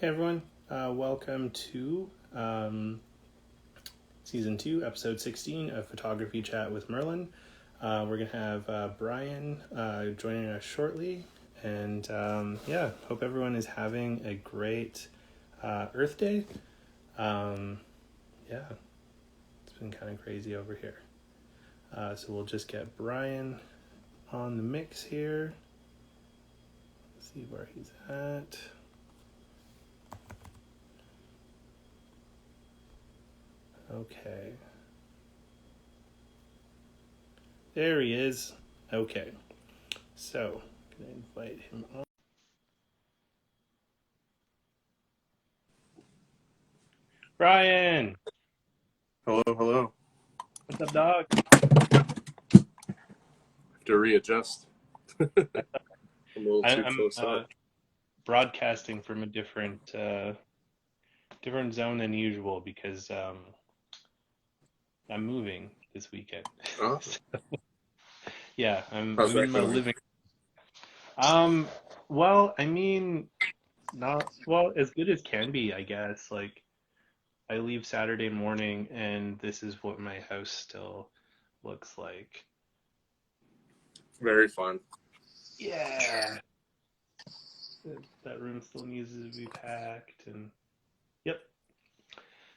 Hey everyone, welcome to Season 2, Episode 16 of Photography Chat with Merlin. We're going to have Brian joining us shortly, and hope everyone is having a great Earth Day. It's been kind of crazy over here. So we'll just get Brian on the mix here. Let's see where he's at. Okay. There he is. Okay. So, I'm going to invite him on. Brian! Hello. What's up, dog? Have to readjust. I'm a little too close up. Broadcasting from a different zone than usual because I'm moving this weekend. Oh. Yeah, I'm How's in my going? living. Well, I mean, not well as good as can be, I guess. Like, I leave Saturday morning, and this is what my house still looks like. Very fun. Yeah. That room still needs to be packed, and yep.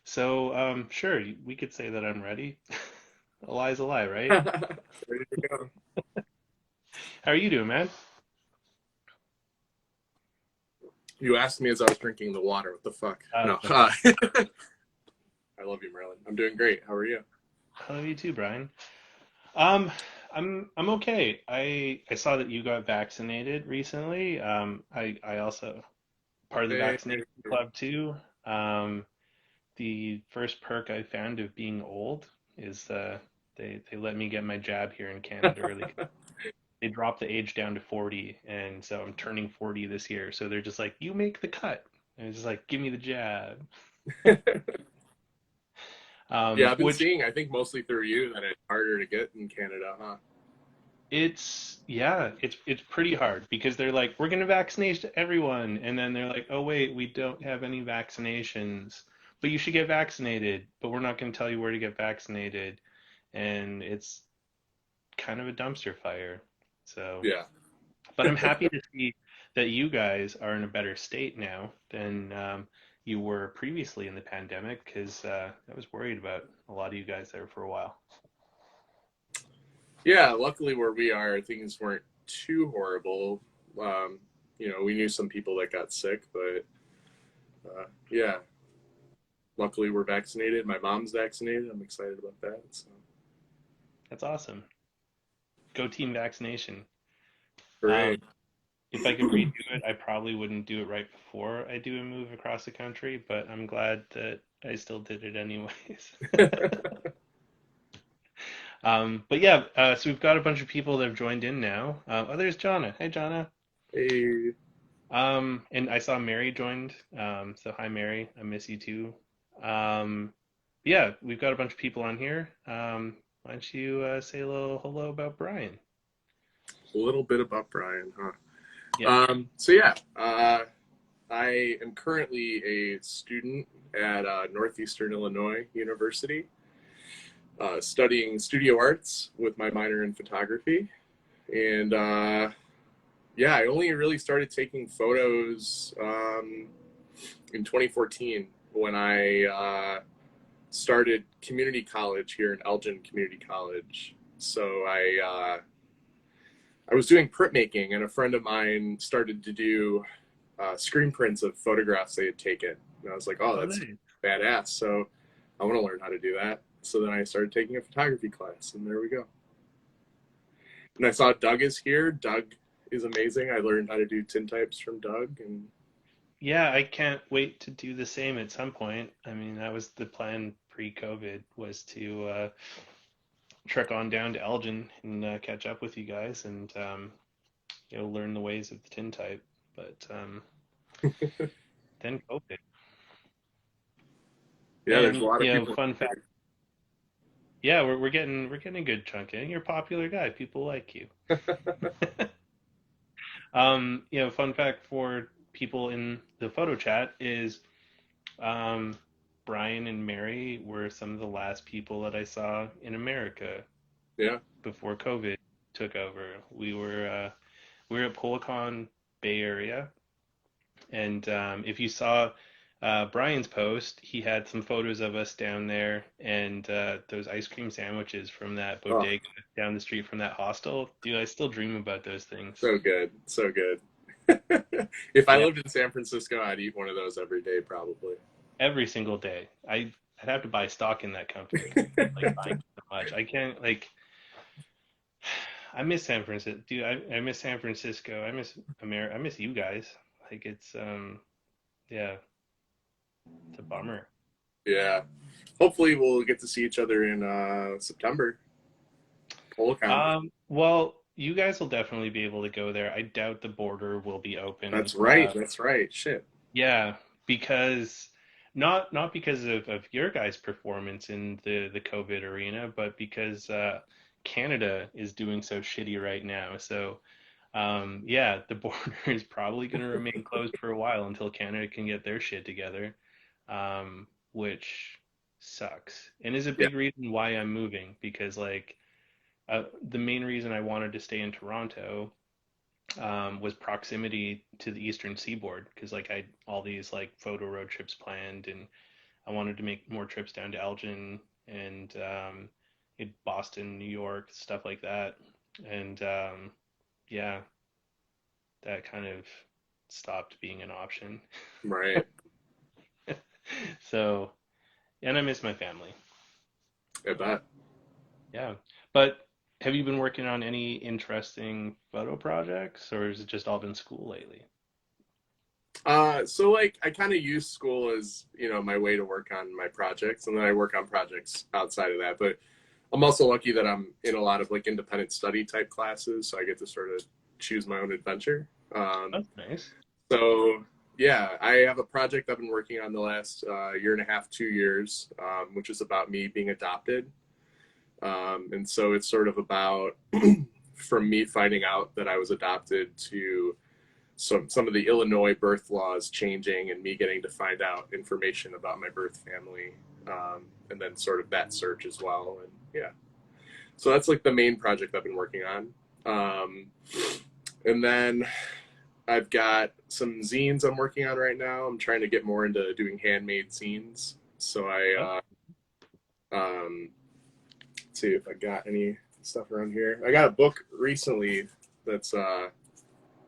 So, sure, we could say that I'm ready. A lie's a lie, right? Ready to go. How are you doing, man? You asked me as I was drinking the water. What the fuck? No. I love you, Merlin. I'm doing great. How are you? I love you too, Brian. Um, I'm okay. I saw that you got vaccinated recently. I also part of the Hey. vaccination club too. The first perk I found of being old is they let me get my jab here in Canada early. They dropped the age down to 40, and so I'm turning 40 this year. So they're just like, you make the cut. And it's just like, give me the jab. Yeah, I've been Which seeing, I think mostly through you, that it's harder to get in Canada, huh? it's pretty hard because they're like, we're gonna vaccinate everyone, and then they're like, oh wait, we don't have any vaccinations, but you should get vaccinated, but we're not gonna tell you where to get vaccinated, and it's kind of a dumpster fire. So, Yeah. but I'm happy to see that you guys are in a better state now than you were previously in the pandemic, because I was worried about a lot of you guys there for a while. Yeah, luckily where we are, things weren't too horrible. We knew some people that got sick, but yeah, luckily we're vaccinated. My mom's vaccinated. I'm excited about that. So. That's awesome. Go team vaccination. Um, Hooray. if I could redo it, I probably wouldn't do it right before I do a move across the country, but I'm glad that I still did it anyways. But yeah, so we've got a bunch of people that have joined in now. Oh, there's Jonna. Hey, Jonna. Hey. And I saw Mary joined. So hi, Mary. I miss you too. Yeah, we've got a bunch of people on here. Why don't you say a little hello about Brian? A little bit about Brian, huh? Yeah. I am currently a student at Northeastern Illinois University, studying studio arts with my minor in photography. And I only really started taking photos in 2014 when I started community college here in Elgin Community College. So I was doing printmaking, and a friend of mine started to do screen prints of photographs they had taken. And I was like, oh, that's Nice. badass. So I want to learn how to do that. So then I started taking a photography class, and there we go. And I saw Doug is here. Doug is amazing. I learned how to do tintypes from Doug. And Yeah, I can't wait to do the same at some point. I mean, that was the plan pre-COVID, was to trek on down to Elgin and catch up with you guys and learn the ways of the tintype. But then COVID. yeah, there's a And lot of people. fun fact. Yeah, we're getting a good chunk in. You're a popular guy. People like you. Fun fact for people in the photo chat is um, Brian and Mary were some of the last people that I saw in America Yeah. before COVID took over. We were at Polacon Bay Area, and if you saw Brian's post, he had some photos of us down there and those ice cream sandwiches from that Oh, bodega down the street from that hostel. Dude, I still dream about those things. so good. So good. If I Yeah, lived in San Francisco, I'd eat one of those every day, probably. every single day. I'd have to buy stock in that company. Like buying so much. I can't like. I miss San Francisco, dude. I miss San Francisco. I miss America. I miss you guys. Like it's yeah, it's a bummer. Yeah. Hopefully, we'll get to see each other in September. Polacon. Well, you guys will definitely be able to go there. I doubt the border will be open. That's right. That's right. Shit. Yeah, because not because of your guys' performance in the COVID arena, but because Canada is doing so shitty right now. So yeah, the border is probably going to remain closed for a while until Canada can get their shit together, which sucks and is a Yeah. big reason why I'm moving because like the main reason I wanted to stay in Toronto was proximity to the Eastern Seaboard because like I all these like photo road trips planned and I wanted to make more trips down to Elgin and in Boston, New York, stuff like that. And yeah, that kind of stopped being an option. Right. So, and I miss my family. I bet. Yeah. But have you been working on any interesting photo projects or has it just all been school lately? So like I kind of use school as my way to work on my projects, and then I work on projects outside of that. But I'm also lucky that I'm in a lot of like independent study type classes, so I get to sort of choose my own adventure. That's nice. So yeah, I have a project I've been working on the last year and a half, 2 years, which is about me being adopted. And so it's sort of about from me finding out that I was adopted to some of the Illinois birth laws changing and me getting to find out information about my birth family, and then sort of that search as well. And yeah, so that's like the main project I've been working on. Um, and then I've got some zines I'm working on right now. I'm trying to get more into doing handmade zines. So Oh, let's see if I got any stuff around here. I got a book recently that's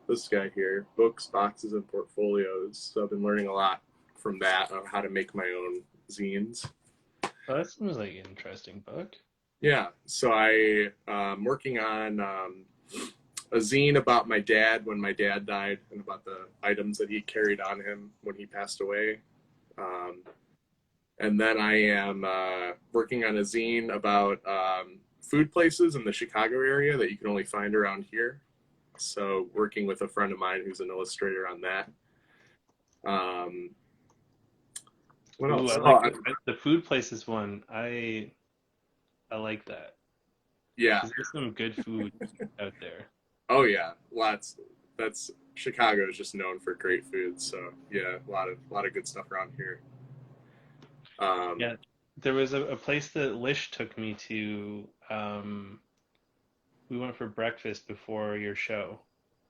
this guy here, books, boxes, and portfolios. So I've been learning a lot from that on how to make my own zines. well, that seems like an interesting book. Yeah, so I'm working on a zine about my dad when my dad died and about the items that he carried on him when he passed away. Um, and then I am working on a zine about food places in the Chicago area that you can only find around here. So working with a friend of mine who's an illustrator on that. Um, what Ooh, else? I like the food places one. I like that Yeah. because there's some good food out there. Oh yeah. Lots. That's Chicago is just known for great food. So yeah, a lot of good stuff around here. Um, Yeah, there was a place that Lish took me to. We went for breakfast before your show.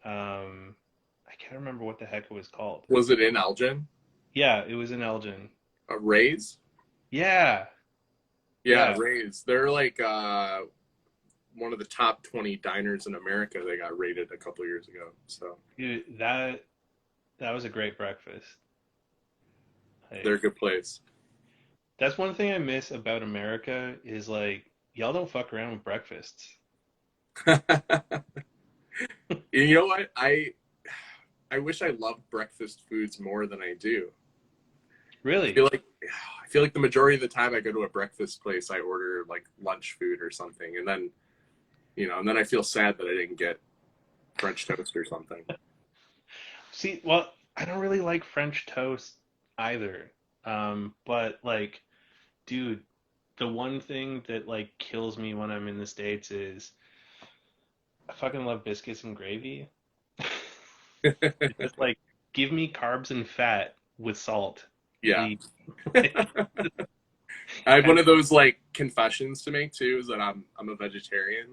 I can't remember what the heck it was called. was it in Elgin? Yeah, it was in Elgin. Ray's? Yeah, Yeah, yeah. Ray's. They're like one of the top 20 diners in America. They got rated a couple years ago. So Dude, that was a great breakfast. they're a Like, good place. that's one thing I miss about America is like y'all don't fuck around with breakfasts. You know what? I wish I loved breakfast foods more than I do. I feel Really? like I feel like the majority of the time I go to a breakfast place, I order like lunch food or something, and then and then I feel sad that I didn't get French toast or something. See, well, I don't really like French toast either. But like, dude, the one thing that like kills me when I'm in the States is I fucking love biscuits and gravy. It just like give me carbs and fat with salt, Yeah. please. I have one Kind of those like confessions to make too, is that I'm a vegetarian.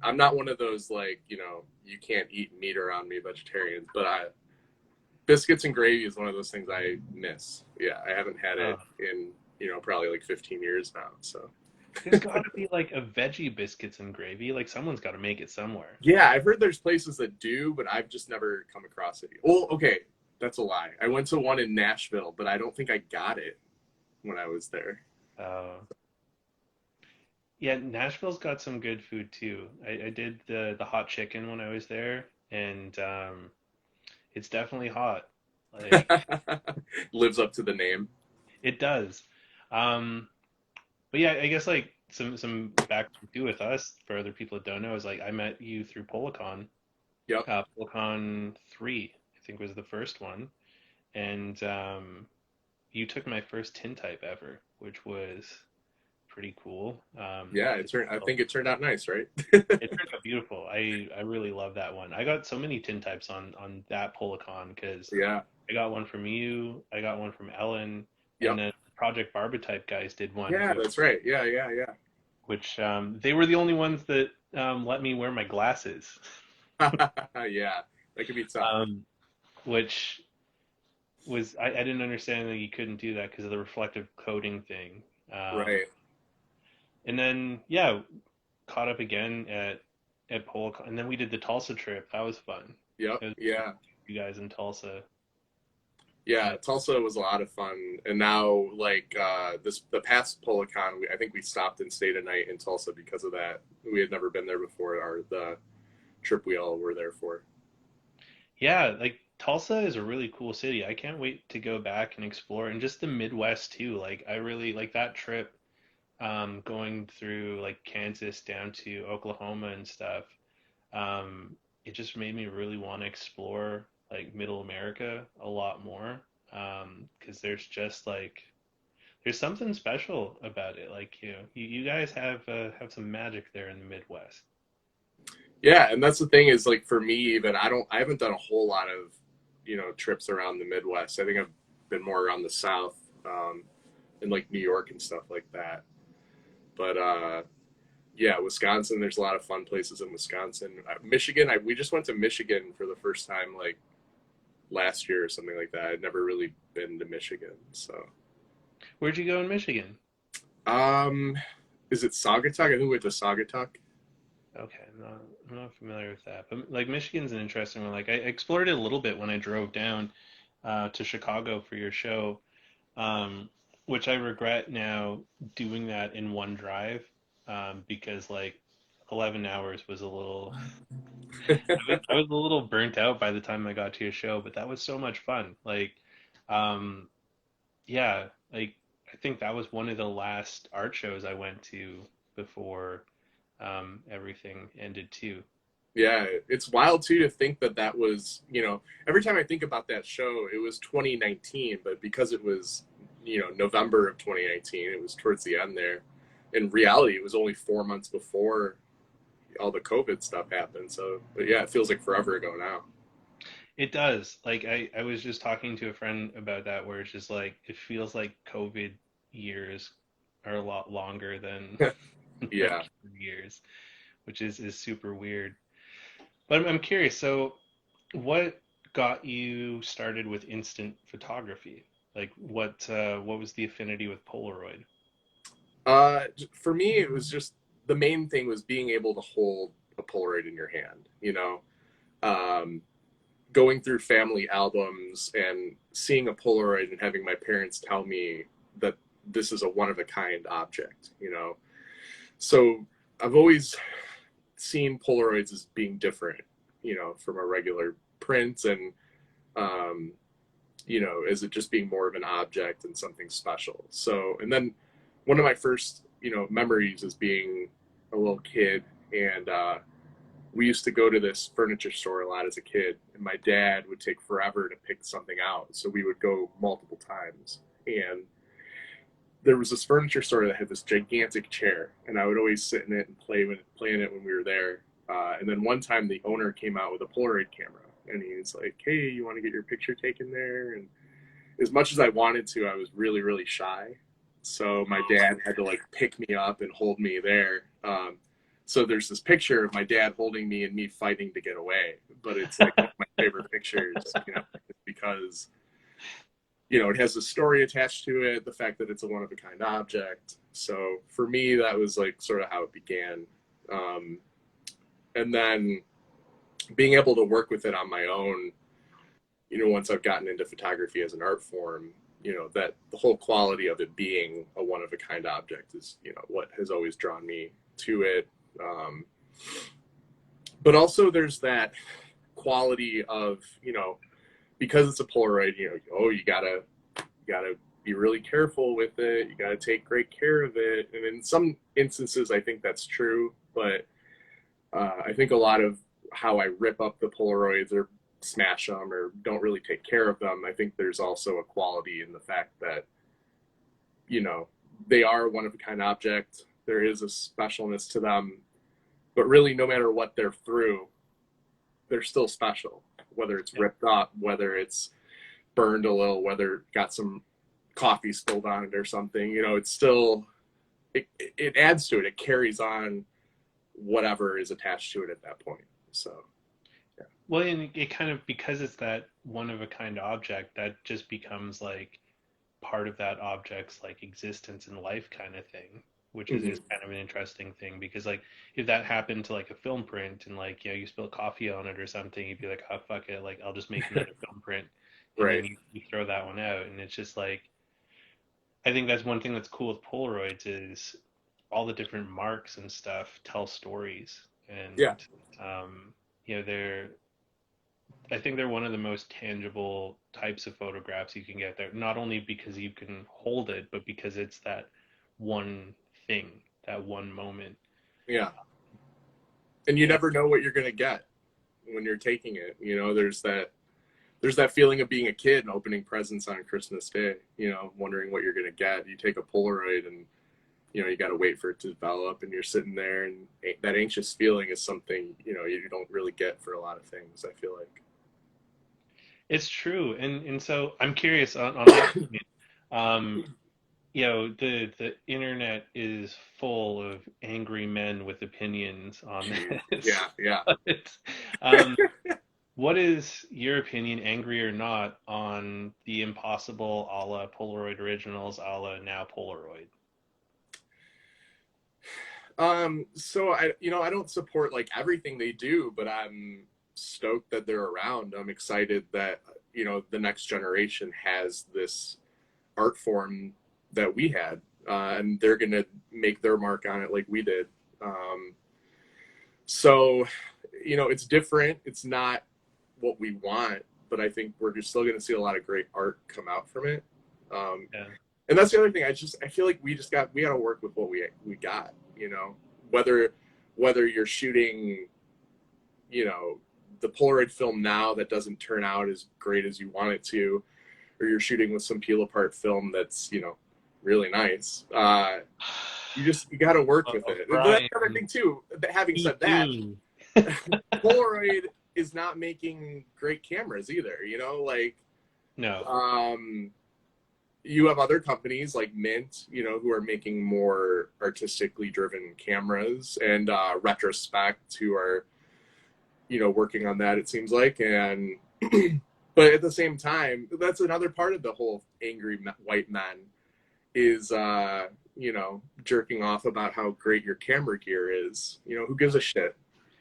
I'm not one of those like, you can't eat meat around me vegetarians, but I biscuits and gravy is one of those things I miss. Yeah, I haven't had of, it in, probably like 15 years now. So there's got to be like a veggie biscuits and gravy. Like someone's got to make it somewhere. yeah, I've heard there's places that do, but I've just never come across it. Well, okay, that's a lie. I went to one in Nashville, but I don't think I got it when I was there. Uh, yeah, Nashville's got some good food too. I did the hot chicken when I was there, and it's definitely hot. Like Lives up to the name. it does. Um, but yeah, I guess like some back to with us for other people that don't know is like I met you through Polacon. Yep. Polacon 3, I think was the first one, and you took my first tintype ever, which was pretty cool. Yeah, I think it turned out nice, right? It turned out beautiful. I really love that one. I got so many tintypes on that Polacon because Yeah. I got one from you, I got one from Ellen, and Yep. then Project Barbatype guys did one, Yeah, that's right. Yeah, yeah, which they were the only ones that let me wear my glasses, yeah. Yeah, that could be tough. um, which was I didn't understand that you couldn't do that because of the reflective coating thing. Right. And then yeah, caught up again at Polacon, and then we did the Tulsa trip. That was fun. Yep. It was Yeah. you guys in Tulsa. Yeah, Tulsa was a lot of fun, and now like the past Polacon, I think we stopped and stayed a night in Tulsa because of that. We had never been there before, or the trip we all were there for. Yeah, like Tulsa is a really cool city. I can't wait to go back and explore, and just the Midwest too. Like I really like that trip, going through like Kansas down to Oklahoma and stuff. It just made me really want to explore like Middle America a lot more. Because there's just like there's something special about it. Like you guys have some magic there in the Midwest. Yeah, and that's the thing is like for me even I haven't done a whole lot of trips around the Midwest. I think I've been more around the South, in like New York and stuff like that. But yeah, Wisconsin. There's a lot of fun places in Wisconsin. Michigan. We just went to Michigan for the first time like last year or something like that. I'd never really been to Michigan. So, Where'd you go in Michigan? um, is it Saugatuck? I think we went to Saugatuck. Okay, I'm not familiar with that. But like Michigan's an interesting one. Like I explored it a little bit when I drove down to Chicago for your show, um, which I regret now doing that in one drive, because like 11 hours was a little. I was a little burnt out by the time I got to your show, but that was so much fun. Like, um, yeah, like I think that was one of the last art shows I went to before everything ended too. Yeah, it's wild too to think that that was, every time I think about that show, it was 2019, but because it was, November of 2019, it was towards the end there. In reality, it was only 4 months before all the COVID stuff happened. So, but yeah, it feels like forever ago now. It does. Like I was just talking to a friend about that where it's just like it feels like COVID years are a lot longer than Yeah. regular years, which is super weird. But I'm curious, so what got you started with instant photography? Like what was the affinity with Polaroid? For me, it was just the main thing was being able to hold a Polaroid in your hand, um, going through family albums and seeing a Polaroid and having my parents tell me that this is a one of a kind object. So I've always seen Polaroids as being different, from a regular print and, um, as it just being more of an object and something special. So, and then one of my first, memories is being a little kid and, we used to go to this furniture store a lot as a kid, and my dad would take forever to pick something out. So we would go multiple times. And there was this furniture store that had this gigantic chair, and I would always sit in it and play in it when we were there. And then one time the owner came out with a Polaroid camera, and he's like, hey, you want to get your picture taken there? And as much as I wanted to, I was really, really shy. So my dad had to like pick me up and hold me there. So there's this picture of my dad holding me and me fighting to get away. But it's like one of my favorite pictures, because, it has a story attached to it, the fact that it's a one-of-a-kind object. So for me, that was like sort of how it began. And then being able to work with it on my own, once I've gotten into photography as an art form, that the whole quality of it being a one-of-a-kind object is, what has always drawn me to it. But also there's that quality of, because it's a Polaroid, you gotta be really careful with it. You gotta take great care of it. And in some instances, I think that's true, but I think a lot of how I rip up the Polaroids or smash them or don't really take care of them, I think there's also a quality in the fact that, they are a one-of-a-kind object. There is a specialness to them, but really no matter what they're through, they're still special, whether it's ripped up, whether it's burned a little, whether it got some coffee spilled on it or something, it's still, it adds to it. It carries on whatever is attached to it at that point. So, yeah. Well, and it kind of, because it's that one of a kind object, that just becomes like part of that object's like existence and life kind of thing, which is kind of an interesting thing, because like if that happened to like a film print and like, you spill coffee on it or something, you'd be like, oh, fuck it, like I'll just make another film print. And Right. then you throw that one out. And it's just like, I think that's one thing that's cool with Polaroids is all the different marks and stuff tell stories. And, Yeah. they're, I think they're one of the most tangible types of photographs you can get there, not only because you can hold it, but because it's that one thing, that one moment. Yeah. And you never know what you're going to get when you're taking it. There's that feeling of being a kid and opening presents on Christmas Day, wondering what you're going to get. You take a Polaroid and, you got to wait for it to develop, and you're sitting there, and that anxious feeling is something, you don't really get for a lot of things, I feel like. It's true. And so I'm curious on that point. The internet is full of angry men with opinions on this. Yeah. um, what is your opinion, angry or not, on the impossible a la Polaroid originals, a la now Polaroid? So I don't support like everything they do, but I'm stoked that they're around. I'm excited that, the next generation has this art form that we had, and they're going to make their mark on it like we did. So, it's different. It's not what we want, but I think we're just still going to see a lot of great art come out from it. Yeah. And that's the other thing. I feel like we got to work with what we got, whether you're shooting, the Polaroid film now that doesn't turn out as great as you want it to, or you're shooting with some peel apart film that's, really nice. You got to work with it. And that's the other thing too. Having said that, Polaroid is not making great cameras either. No. You have other companies like Mint, who are making more artistically driven cameras, and Retrospect, who are, working on that, it seems like. And but at the same time, that's another part of the whole angry white men is, jerking off about how great your camera gear is. Who gives a shit?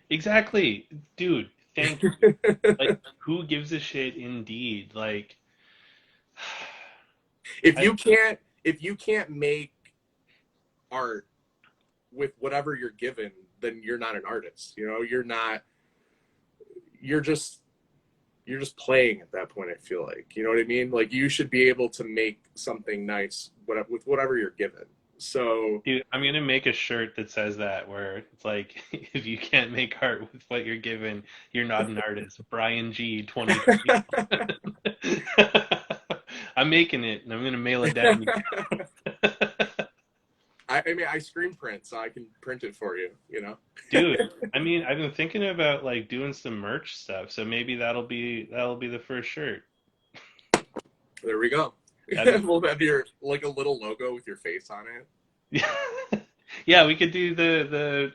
Exactly. Dude, thank you. Like, who gives a shit indeed? Like, if you can't make art with whatever you're given, then you're not an artist. You're just playing at that point, I feel like. You know what I mean? Like, you should be able to make something nice with whatever you're given. So, dude, I'm gonna make a shirt that says that, where it's like, if you can't make art with what you're given, you're not an artist. Brian G. 2020. I'm making it, and I'm gonna mail it down. I mean, I screen print, so I can print it for you. You know. Dude, I mean, I've been thinking about like doing some merch stuff, so maybe that'll be the first shirt. There we go. That'd We'll have your like a little logo with your face on it. be yeah, we could do the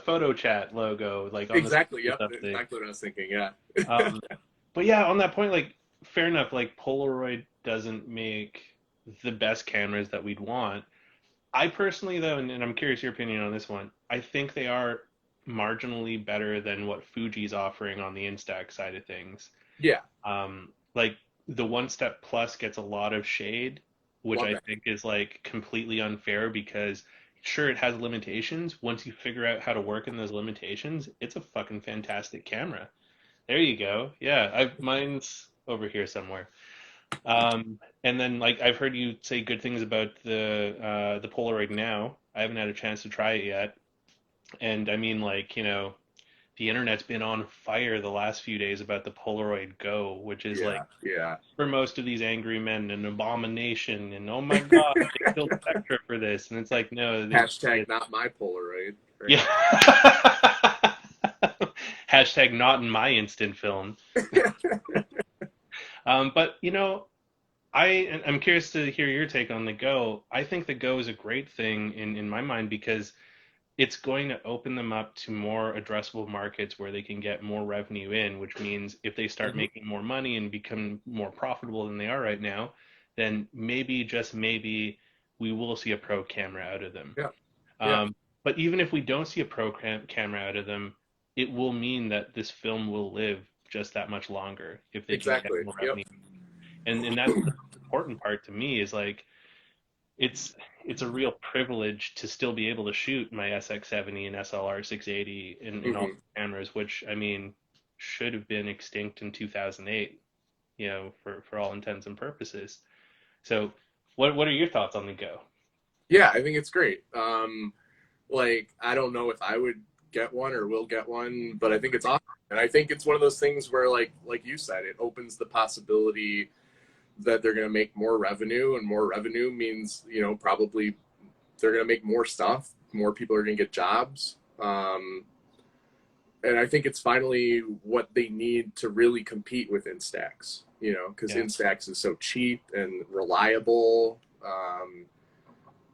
photo chat logo like on the Exactly. Yep. stuff thing. Exactly what I was thinking. Yeah. Um, but yeah, on that point, like fair enough, like Polaroid doesn't make the best cameras that we'd want. I personally though, and I'm curious your opinion on this one, I think they are marginally better than what Fuji's offering on the Instax side of things. Yeah. Like the One Step Plus gets a lot of shade, which Love I that. think is like completely unfair because sure it has limitations. Once you figure out how to work in those limitations, it's a fucking fantastic camera. There you go. Yeah, mine's over here somewhere. And then like I've heard you say good things about the Polaroid now. I haven't had a chance to try it yet. And I mean like, the internet's been on fire the last few days about the Polaroid Go, which is like Yeah. Yeah. for most of these angry men an abomination and oh my God, they killed Spectra for this. And it's like no, Hashtag not my Polaroid. Right. yeah. Hashtag not in my instant film. But I'm curious to hear your take on the Go. I think the Go is a great thing in my mind because it's going to open them up to more addressable markets where they can get more revenue in, which means if they start Mhm. making more money and become more profitable than they are right now, then maybe, just maybe, we will see a pro camera out of them. Yeah. Yeah. Um, but even if we don't see a pro camera out of them, it will mean that this film will live just that much longer if they can get Exactly. more Yep. revenue. And that's the important part to me is like it's it's a real privilege to still be able to shoot my SX70 and SLR 680 in all Hmm. cameras, which I mean should have been extinct in 2008, for all intents and purposes. So, what are your thoughts on the Go? Yeah, I think it's great. Like I don't know if I would get one or will get one, but I think it's awesome. And I think it's one of those things where like you said, it opens the possibility that they're going to make more revenue, and more revenue means, probably they're going to make more stuff, more people are going to get jobs. And I think it's finally what they need to really compete with Instax, because Yeah, Instax is so cheap and reliable.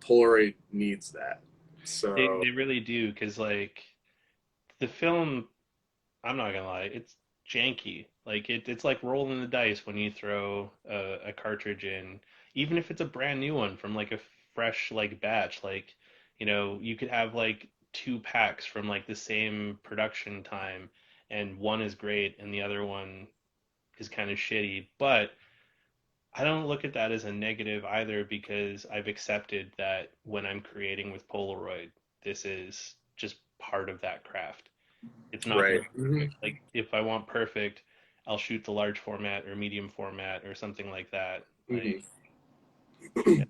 Polaroid needs that. So, they really do because like the film, I'm not gonna lie, it's janky. Like it's like rolling the dice when you throw a cartridge in, even if it's a brand new one from like a fresh like batch. Like, you could have like two packs from like the same production time, and one is great and the other one is kind of shitty. But I don't look at that as a negative either because I've accepted that when I'm creating with Polaroid, this is just part of that craft. It's not going right. to be Hmm. perfect. Like if I want perfect, I'll shoot the large format or medium format or something like that. Hmm. Like, yeah,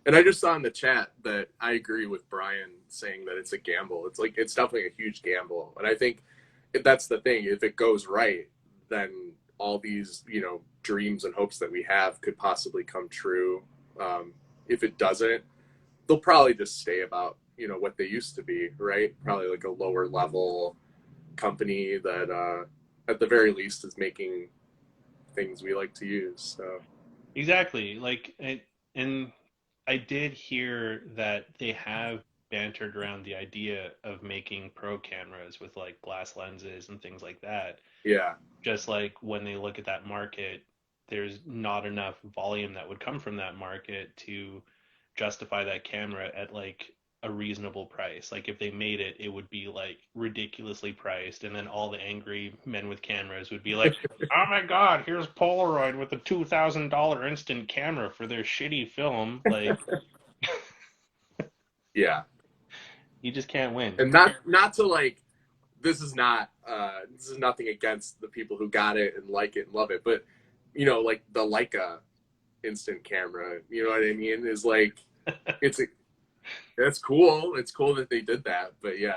And I just saw in the chat that I agree with Brian saying that it's a gamble. It's like it's definitely a huge gamble, and I think if that's the thing. If it goes right, then all these dreams and hopes that we have could possibly come true. If it doesn't, they'll probably just stay about what they used to be, right? Probably like a lower level company that at the very least is making things we like to use. So exactly. And I did hear that they have bantered around the idea of making pro cameras with like glass lenses and things like that. yeah. Just like when they look at that market, there's not enough volume that would come from that market to justify that camera at like a reasonable price. Like if they made it, it would be like ridiculously priced, and then all the angry men with cameras would be like, "Oh my God, here's Polaroid with a $2,000 instant camera for their shitty film." Like Yeah. you just can't win. And not to like this is nothing against the people who got it and like it and love it, but like the Leica instant camera, you know what I mean, is like it's a, that's cool. It's cool that they did that, but yeah,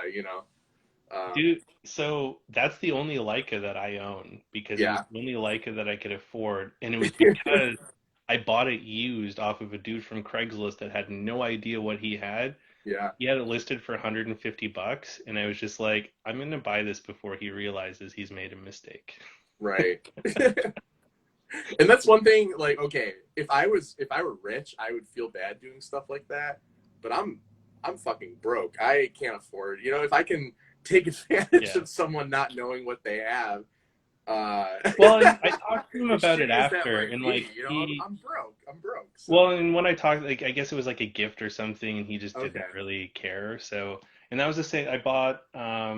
um, Dude, so that's the only Leica that I own because it was yeah. the only Leica that I could afford, and it was because I bought it used off of a dude from Craigslist that had no idea what he had. Yeah, He had it listed for $150, and I was just like, I'm gonna buy this before he realizes he's made a mistake. right. And that's one thing, like, okay, if I were rich, I would feel bad doing stuff like that. But I'm fucking broke. I can't afford, if I can take advantage Yeah. of someone not knowing what they have, Well, and I talked to him as about it shitty as that after, might and be, like I'm, he, I'm broke. I'm broke. So well, and when I talked, like I guess it was like a gift or something, and he just didn't okay. really care. So, and that was the same. I bought a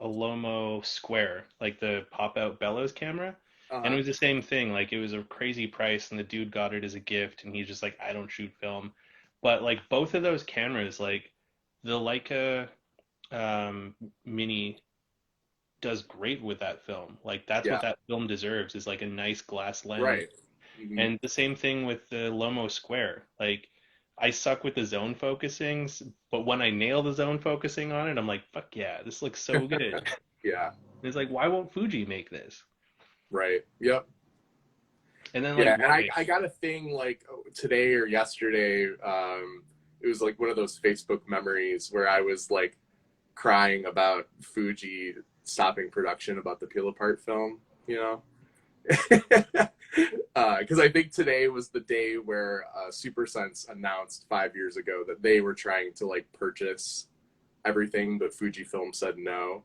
Lomo Square, like the pop-out bellows camera, and it Uh-huh. was the same thing. Like it was a crazy price, and the dude got it as a gift, and he's just like, I don't shoot film, but like both of those cameras, like the Leica Mini does great with that film. Like that's what Yeah. that film deserves is like a nice glass lens. Right. Hmm. And the same thing with the Lomo Square. Like I suck with the zone focusings, but when I nail the zone focusing on it, I'm like, fuck yeah, this looks so good. And Yeah. it's like, why won't Fuji make this? Right. Yep. And then like Yeah, and why? I got a thing like today or yesterday. It was like one of those Facebook memories where I was like crying about Fuji stopping production about the Peel Apart film, you know? Because I think today was the day where Super Sense announced 5 years ago that they were trying to like purchase everything, but Fujifilm said no.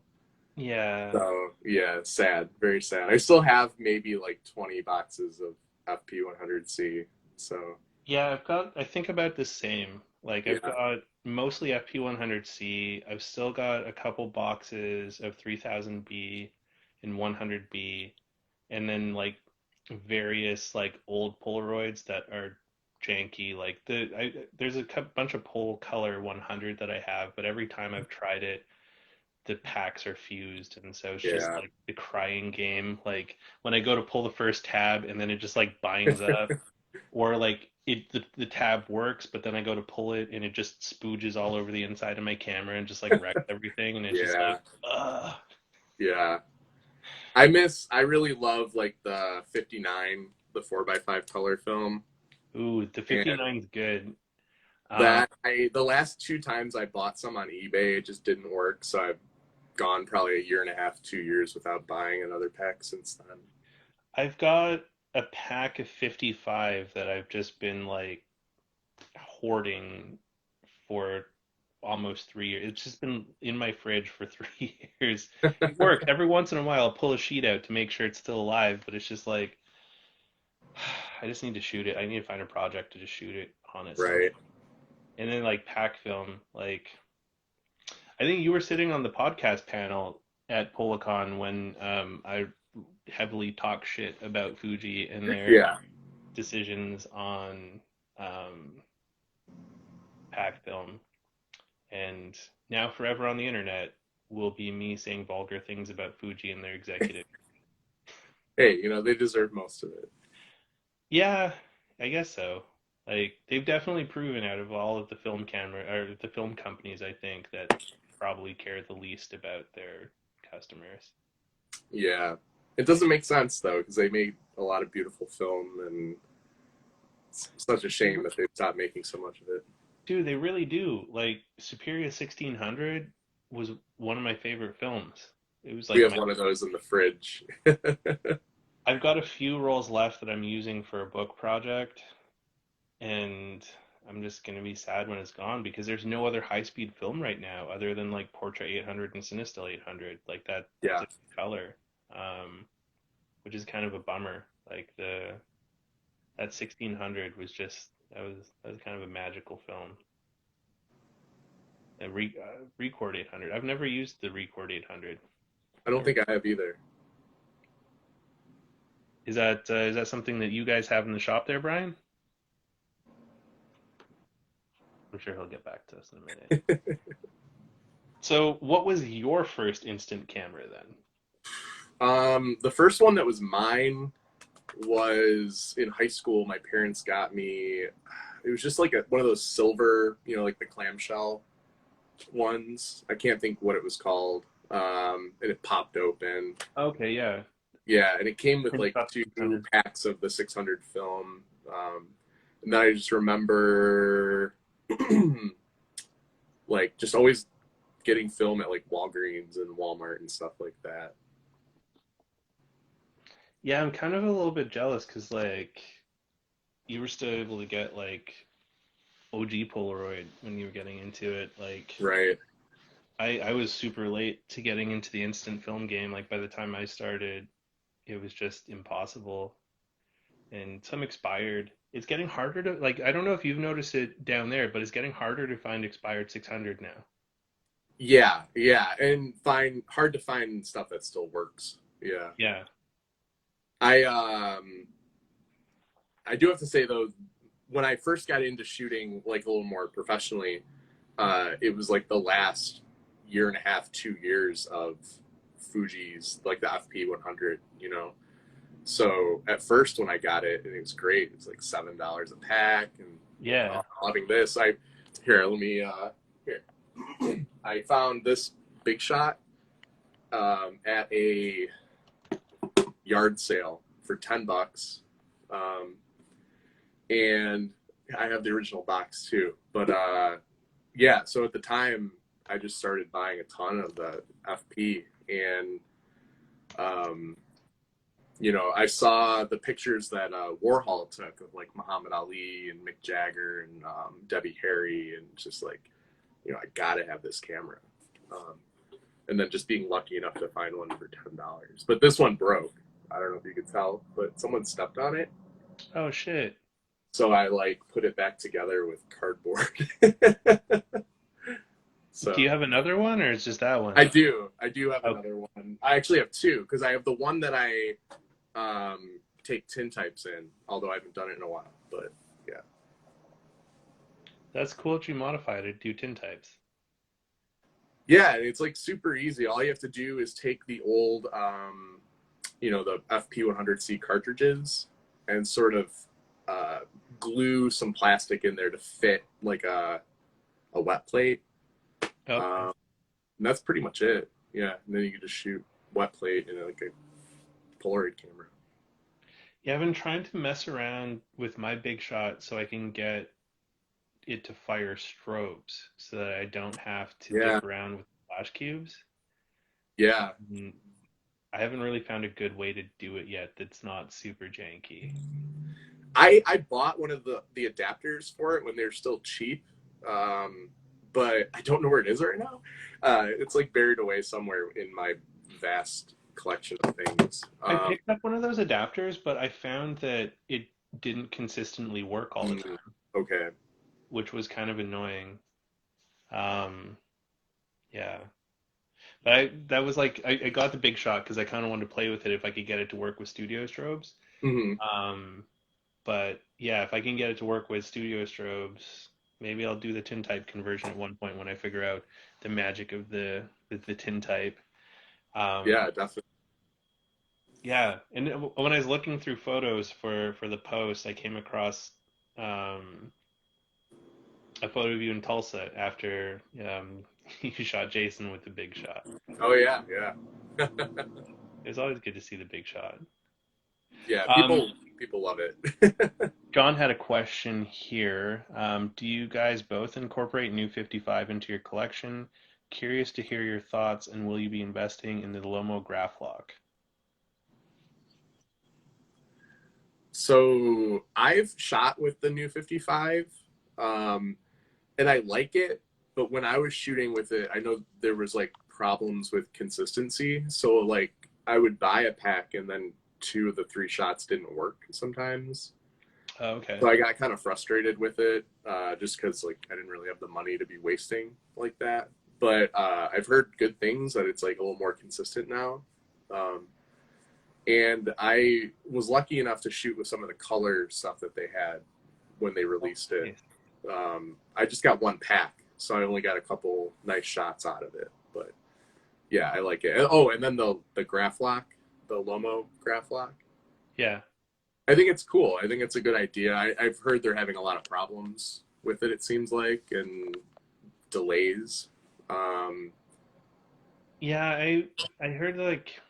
Yeah. So yeah, sad, very sad. I still have maybe like 20 boxes of FP100C. So Yeah, I think about the same. Like I've yeah, got mostly FP100C. I've still got a couple boxes of 3000B and 100B, and then like various like old Polaroids that are janky. Like there's a bunch of Pol Color 100 that I have, but every time I've tried it, the packs are fused, and so it's just yeah, like the crying game. Like when I go to pull the first tab, and then it just like binds up, or like the tab works, but then I go to pull it and it just spooges all over the inside of my camera and just like wrecks everything, and it's just like, yeah, ugh. yeah. I really love like the 59, the 4x5 color film. Ooh, the And 59's good. Um, the last two times I bought some on eBay, it just didn't work. So I've gone probably a year and a half, 2 years without buying another pack since then. I've got a pack of 55 that I've just been like hoarding for almost 3 years. It's just been in my fridge for 3 years. It works. Every once in a while, I'll pull a sheet out to make sure it's still alive, but it's just like, I just need to shoot it. I need to find a project to just shoot it on at some Right. point. And then like pack film, like I think you were sitting on the podcast panel at Polacon when I heavily talked shit about Fuji and their Yeah. decisions on um, pack film. And now forever on the internet will be me saying vulgar things about Fuji and their executive. Hey, they deserve most of it. Yeah, I guess so. Like they've definitely proven out of all of the the film companies, I think, that probably care the least about their customers. Yeah. It doesn't make sense though, because they made a lot of beautiful film, and it's such a They shame that they've stopped making so much of it. do, they really do. Like Superior 1600 was one of my favorite films. It was We like have my one of those in the fridge. I've got a few rolls left that I'm using for a book project, and I'm just gonna be sad when it's gone because there's no other high-speed film right now other than like Portra 800 and Cinestill 800, like that's Yeah. a color, um, which is kind of a bummer. Like the that 1600 was just that was kind of a magical film. A Record 800. I've never used the Record 800. I don't think I have either. Is that something that you guys have in the shop there, Brian? I'm sure he'll get back to us in a minute. So, what was your first instant camera then? The first one that was mine was in high school. My parents got me. It was just like one of those silver, like the clamshell ones. I can't think what it was called. And it popped open. Okay, yeah. Yeah, and it came with like About two 600. packs of the 600 film. And then I just remember like just always getting film at like Walgreens and Walmart and stuff like that. Yeah, I'm kind of a little bit jealous because like you were still able to get like OG Polaroid when you were getting into it. Like Right. I was super late to getting into the instant film game. Like by the time I started, it was just impossible. And some expired. It's getting harder to like I don't know if you've noticed it down there, but it's getting harder to find expired 600 now. Yeah, yeah, and find hard to find stuff that still works. Yeah. Yeah. I I do have to say though, when I first got into shooting like a little more professionally, it was like the last year and a half, 2 years of Fuji's like the FP 100, you know. So at first when I got it, and it was great. It was like $7 a pack, and Yeah. loving this. I here let me here. I found this big shot at a yard sale for $10, and I have the original box too. But yeah, so at the time, I just started buying a ton of the FP, and um, you know, I saw the pictures that Warhol took of like Muhammad Ali and Mick Jagger and Debbie Harry, and just like, you know, I gotta have this camera. Um, and then just being lucky enough to find one for $10. But this one broke. I don't know if you could tell, but someone stepped on it. Oh shit. So I like put it back together with cardboard. Do you So have another one or is just that one? I do. I do have Okay. another one. I actually have two because I have the one that I take tintypes in, although I haven't done it in a while. But yeah. That's cool that you modified it to do tintypes. Yeah, and it's like super easy. All you have to do is take the old, you know, the FP100C cartridges and sort of uh, glue some plastic in there to fit like a wet plate. Okay. Um, and that's pretty much it. Yeah, and then you can just shoot wet plate in like a Polaroid camera. Yeah, I've been trying to mess around with my big shot so I can get it to fire strobes so that I don't have to Yeah, dick around with flash cubes. yeah. Mm, I haven't really found a good way to do it yet that's not super janky. I bought one of the adapters for it when they were still cheap, um, but I don't know where it is right now. It's like buried away somewhere in my vast collection of things. I picked up one of those adapters, but I found that it didn't consistently work all the Mm, time, okay. which was kind of annoying. Um, yeah. But that was like I got the big shot because I kind of wanted to play with it if I could get it to work with studio strobes. Hmm. Um, but yeah, if I can get it to work with studio strobes, maybe I'll do the tintype conversion at one point when I figure out the magic of the tintype. Yeah, Um, definitely. yeah, and when I was looking through photos for the post, I came across um, a photo of you in Tulsa after you shot Jason with the big shot. Oh yeah, yeah, It was always good to see the big shot. yeah. Um, People love it. John had a question here. Do you guys both incorporate New 55 into your collection? Curious to hear your thoughts, and will you be investing in the Lomo graph lock? So I've shot with the new 55, um, and I like it. But when I was shooting with it, I know there was like problems with consistency. So like I would buy a pack, and then two of the three shots didn't work sometimes. Oh, okay. So I got kind of frustrated with it, just because like I didn't really have the money to be wasting like that. But I've heard good things that it's like a little more consistent now. Um, and I was lucky enough to shoot with some of the color stuff that they had when they Oh, released it. nice. I just got one pack, so I only got a couple nice shots out of it. But yeah, I like it. Oh, and then the graph lock, the Lomo graph lock. Yeah. I think it's cool. I think it's a good idea. I've heard they're having a lot of problems with it. It seems like, and delays. Um, Yeah, I heard like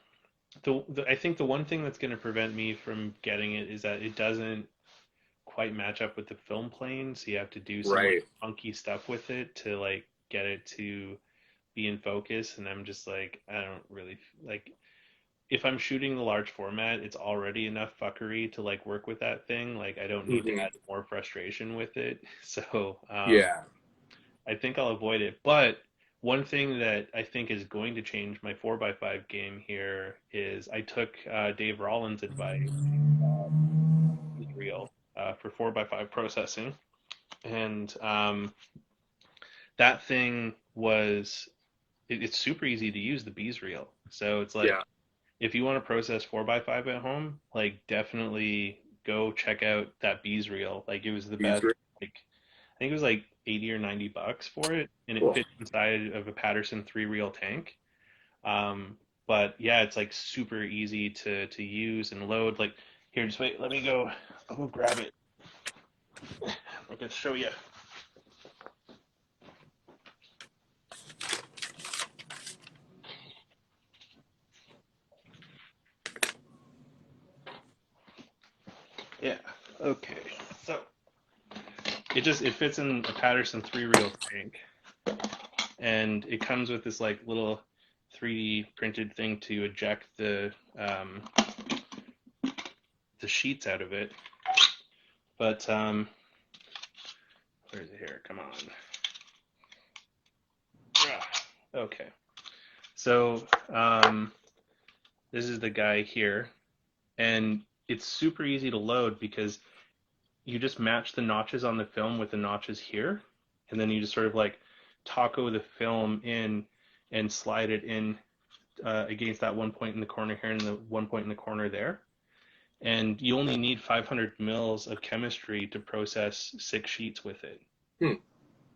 I think the one thing that's going to prevent me from getting it is that it doesn't quite match up with the film plane, so you have to do some like Right. funky stuff with it to like get it to be in focus. And I'm just like, I don't really like, if I'm shooting the large format, it's already enough fuckery to like work with that thing. Like I don't need to Hmm. add more frustration with it. So Yeah. I think I'll avoid it. But one thing that I think is going to change my 4x5 game here is I took Dave Rollins' advice, Israel, for 4x5 processing. And that thing was, it's super easy to use the bees reel. So it's Yeah. like, if you want to process 4x5 at home, like definitely go check out that bees reel. Like it was the These best. were Like I think it was like 80 or $90 for it, and it cool. fits inside of a Patterson 3 reel tank. Um, but yeah, it's like super easy to use and load. Like here, just wait. Let me go. I'll go grab it. I can show you. Yeah. Okay. So it fits in a Patterson 3 reel tank, and it comes with this like little 3D printed thing to eject the sheets out of it. But where is it here? Come on. Okay. So this is the guy here, and it's super easy to load because you just match the notches on the film with the notches here, and then you just sort of like taco the film in and slide it in against that one point in the corner here and the one point in the corner there. And you only need 500 mils of chemistry to process 6 sheets with it. Hmm.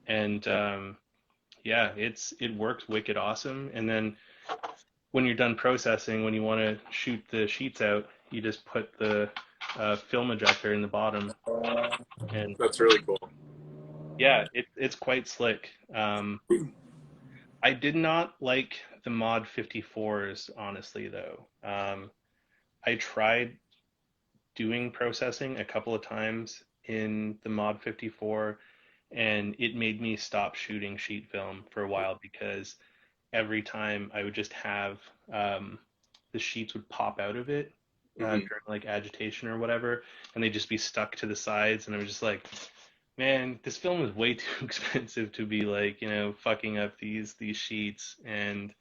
And yeah, it works wicked awesome. And then when you're done processing, when you want to shoot the sheets out, you just put the film ejector in the bottom, and That's really cool. yeah, it's quite slick. I did not like the Mod 54s, honestly, though. I tried doing processing a couple of times in the Mod 54, and it made me stop shooting sheet film for a while because every time I would just have the sheets would pop out of it Hmm. during like agitation or whatever, and they'd just be stuck to the sides, and I was just like, man, this film is way too expensive to be like, fucking up these sheets, and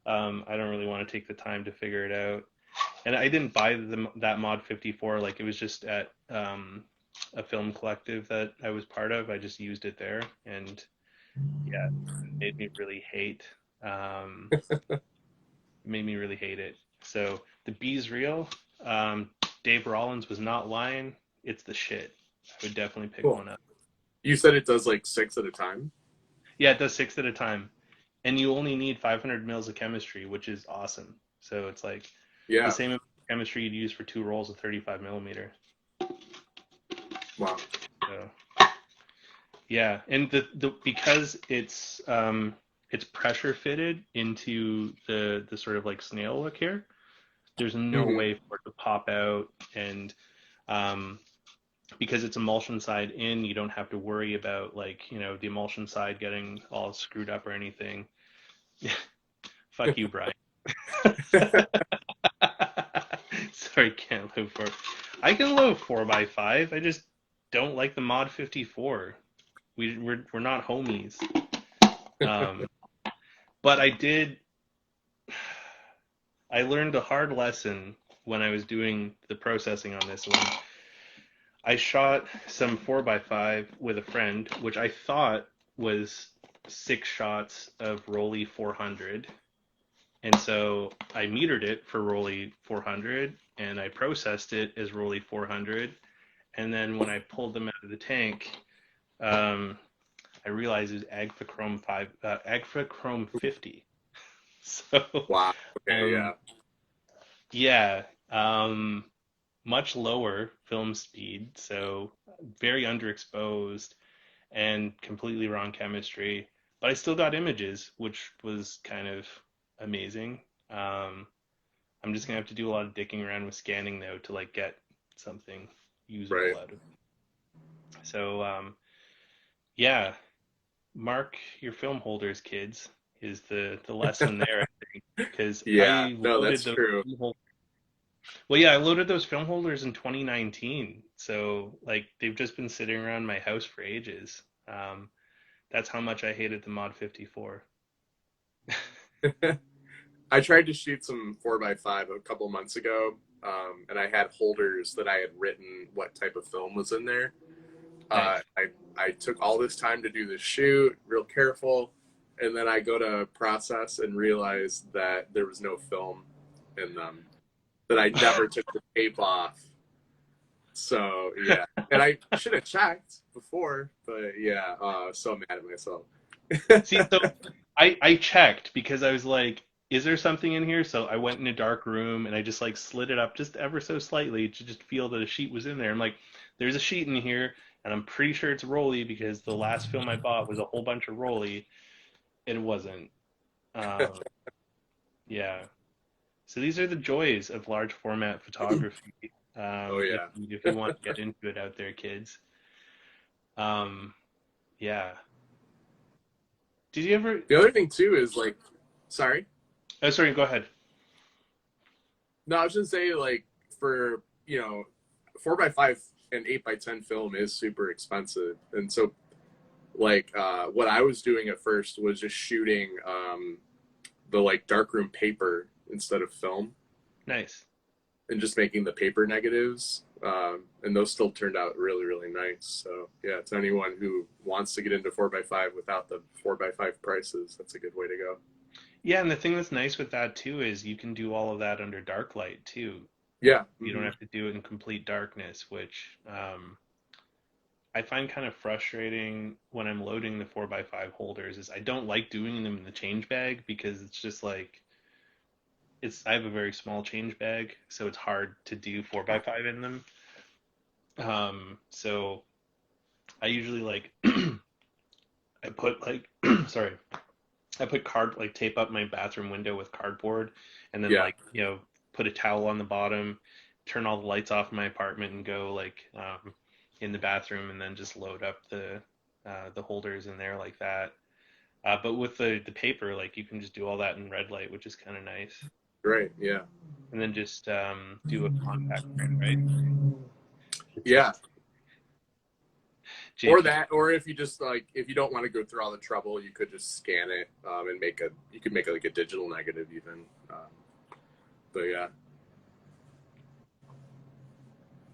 I don't really want to take the time to figure it out. And I didn't buy that Mod 54, like it was just at a film collective that I was part of. I just used it there, and yeah, it um, made me really hate it. So the bees reel, Dave Rollins was not lying. It's the shit. I would definitely pick Cool. one up. You said it does like 6 at a time. Yeah, it does 6 at a time, and you only need 500 mils of chemistry, which is awesome. So it's like the Yeah. same amount of chemistry you'd use for 2 rolls of 35 millimeter. Wow. So yeah, and the because it's pressure fitted into the sort of like snail look here. There's no Hmm. way for it to pop out, and um, because it's emulsion side in, you don't have to worry about like the emulsion side getting all screwed up or anything. Fuck you, Brian. Sorry, can't load four. I can load 4x5. I just don't like the Mod 54. We're not homies. Um, but I learned a hard lesson when I was doing the processing on this one. I shot some 4x5 with a friend, which I thought was 6 shots of Rolly 400. And so I metered it for Rolly 400 and I processed it as Rolly 400. And then when I pulled them out of the tank, um, I realized it was Agfachrome 50. So, Wow. Okay. um, Yeah. yeah, much lower film speed, so very underexposed and completely wrong chemistry. But I still got images, which was kind of amazing. Um, I'm just gonna have to do a lot of dicking around with scanning though to like get something usable Right. out of it. So yeah, mark your film holders, kids, is the lesson there, I think, because Yeah, I no, that's loaded those true. film holders. Well, yeah, I loaded those film holders in 2019, so like they've just been sitting around my house for ages. That's how much I hated the Mod 54. I tried to shoot some 4x5 a couple months ago, and I had holders that I had written what type of film was in there. Nice. I took all this time to do the shoot, real careful, and then I go to process and realize that there was no film in them, that I never took the tape off. So yeah, and I should have checked before, but yeah, so mad at myself. See, so I checked because I was like, is there something in here? So I went in a dark room and I just like slid it up just ever so slightly to just feel that a sheet was in there. I'm like, there's a sheet in here, and I'm pretty sure it's Rolly because the last film I bought was a whole bunch of Rolly, and it wasn't. Um, yeah. So these are the joys of large format photography. Oh yeah. If you want to get into it out there, kids. Um, yeah. Did you ever? The other thing too is like, sorry. Oh, sorry. Go ahead. No, I was just saying like for 4x5 and 8x10 film is super expensive, and so like what I was doing at first was just shooting the like darkroom paper instead of film, Nice. and just making the paper negatives. And those still turned out really, really nice. So yeah, to anyone who wants to get into 4x5 without the 4x5 prices, that's a good way to go. Yeah, and the thing that's nice with that too is you can do all of that under dark light too. Yeah. You don't have to do it in complete darkness, which I find kind of frustrating when I'm loading the 4x5 holders is I don't like doing them in the change bag because it's just like I have a very small change bag, so it's hard to do 4x5 in them. So I usually like I put like sorry, I put tape up my bathroom window with cardboard and then Yeah. like, put a towel on the bottom, turn all the lights off in my apartment and go like in the bathroom and then just load up the holders in there like that. But with the paper, like you can just do all that in red light, which is kind of nice. Great. Yeah. And then just do a contact print, right? Yeah. Or JP. that, or if you just like, if you don't want to go through all the trouble, you could just scan it and you could make like a digital negative even. But yeah.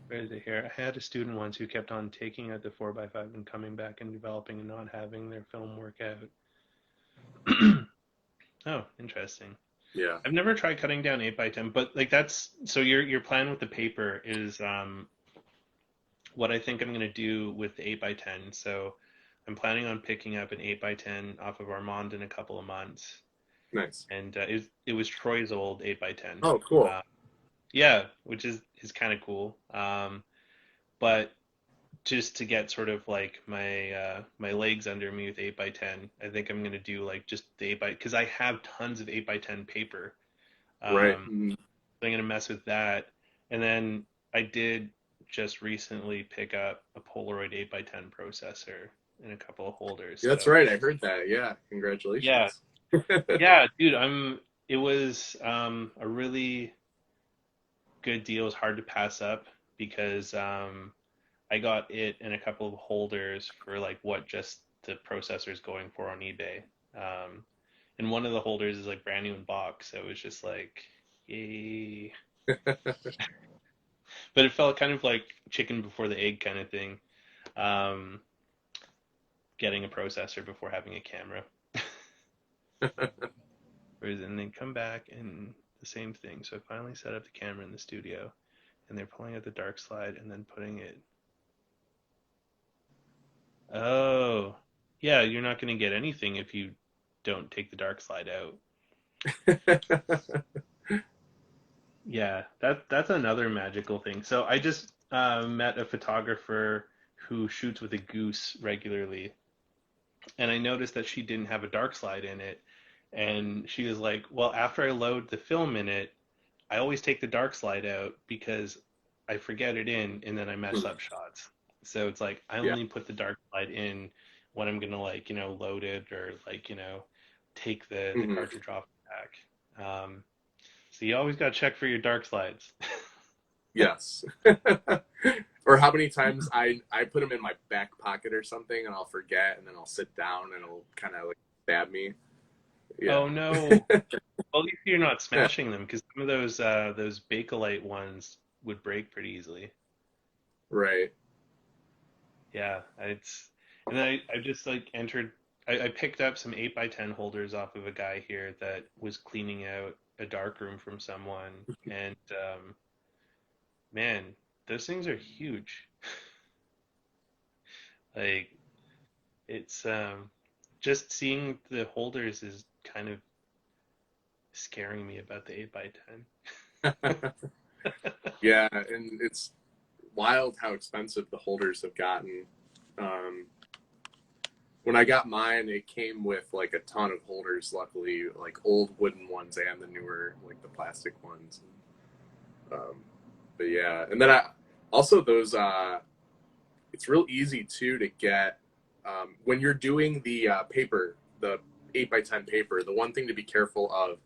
Where is it here? I had a student once who kept on taking out the 4x5 and coming back and developing and not having their film work out. Oh, interesting. Yeah. I've never tried cutting down 8x10, but like that's so your plan with the paper is what I think I'm going to do with the 8x10. So I'm planning on picking up an 8x10 off of Armand in a couple of months. Nice. And it was Troy's old 8x10. Oh, cool. Uh, yeah, which is kind of cool. But just to get sort of like my legs under me with 8x10, I think I'm gonna do like just the 8 by because I have tons of 8x10 paper. Right. So I'm gonna mess with that, and then I did just recently pick up a Polaroid 8x10 processor and a couple of holders. Yeah, that's So right. I heard that. Yeah. yeah, Congratulations. yeah, dude, It was a really good deal. It was hard to pass up because I got it and a couple of holders for like what just the processor is going for on eBay. Um, and one of the holders is like brand new in box, so it was just like, yay. But it felt kind of like chicken before the egg kind of thing. Um, getting a processor before having a camera. Whereas then they come back and the same thing. So I finally set up the camera in the studio, and they're pulling out the dark slide and then putting it. Oh, yeah, you're not going to get anything if you don't take the dark slide out. Yeah, that's another magical thing. So I just met a photographer who shoots with a goose regularly, and I noticed that she didn't have a dark slide in it, and she was like, "Well, after I load the film in it, I always take the dark slide out because I forget it in and then I mess up shots. So it's like I Yeah. only put the dark slide in when I'm gonna like, load it or like, take the Hmm. cartridge off the pack. So you always gotta check for your dark slides. Yes. Or how many times I put them in my back pocket or something, and I'll forget, and then I'll sit down, and it'll kind of like stab me. Yeah. Oh no. Well, at least you're not smashing them because some of those Bakelite ones would break pretty easily. Right. Yeah, it's and then I just like entered. I picked up some 8x10 holders off of a guy here that was cleaning out a dark room from someone, and man, those things are huge. Like it's just seeing the holders is kind of scaring me about the 8x10. Yeah, and it's wild how expensive the holders have gotten. Um, when I got mine, it came with like a ton of holders, luckily, like old wooden ones and the newer, like the plastic ones. Um, but yeah, and then I also those. It's real easy too to get when you're doing the paper, the 8x10 paper. The one thing to be careful of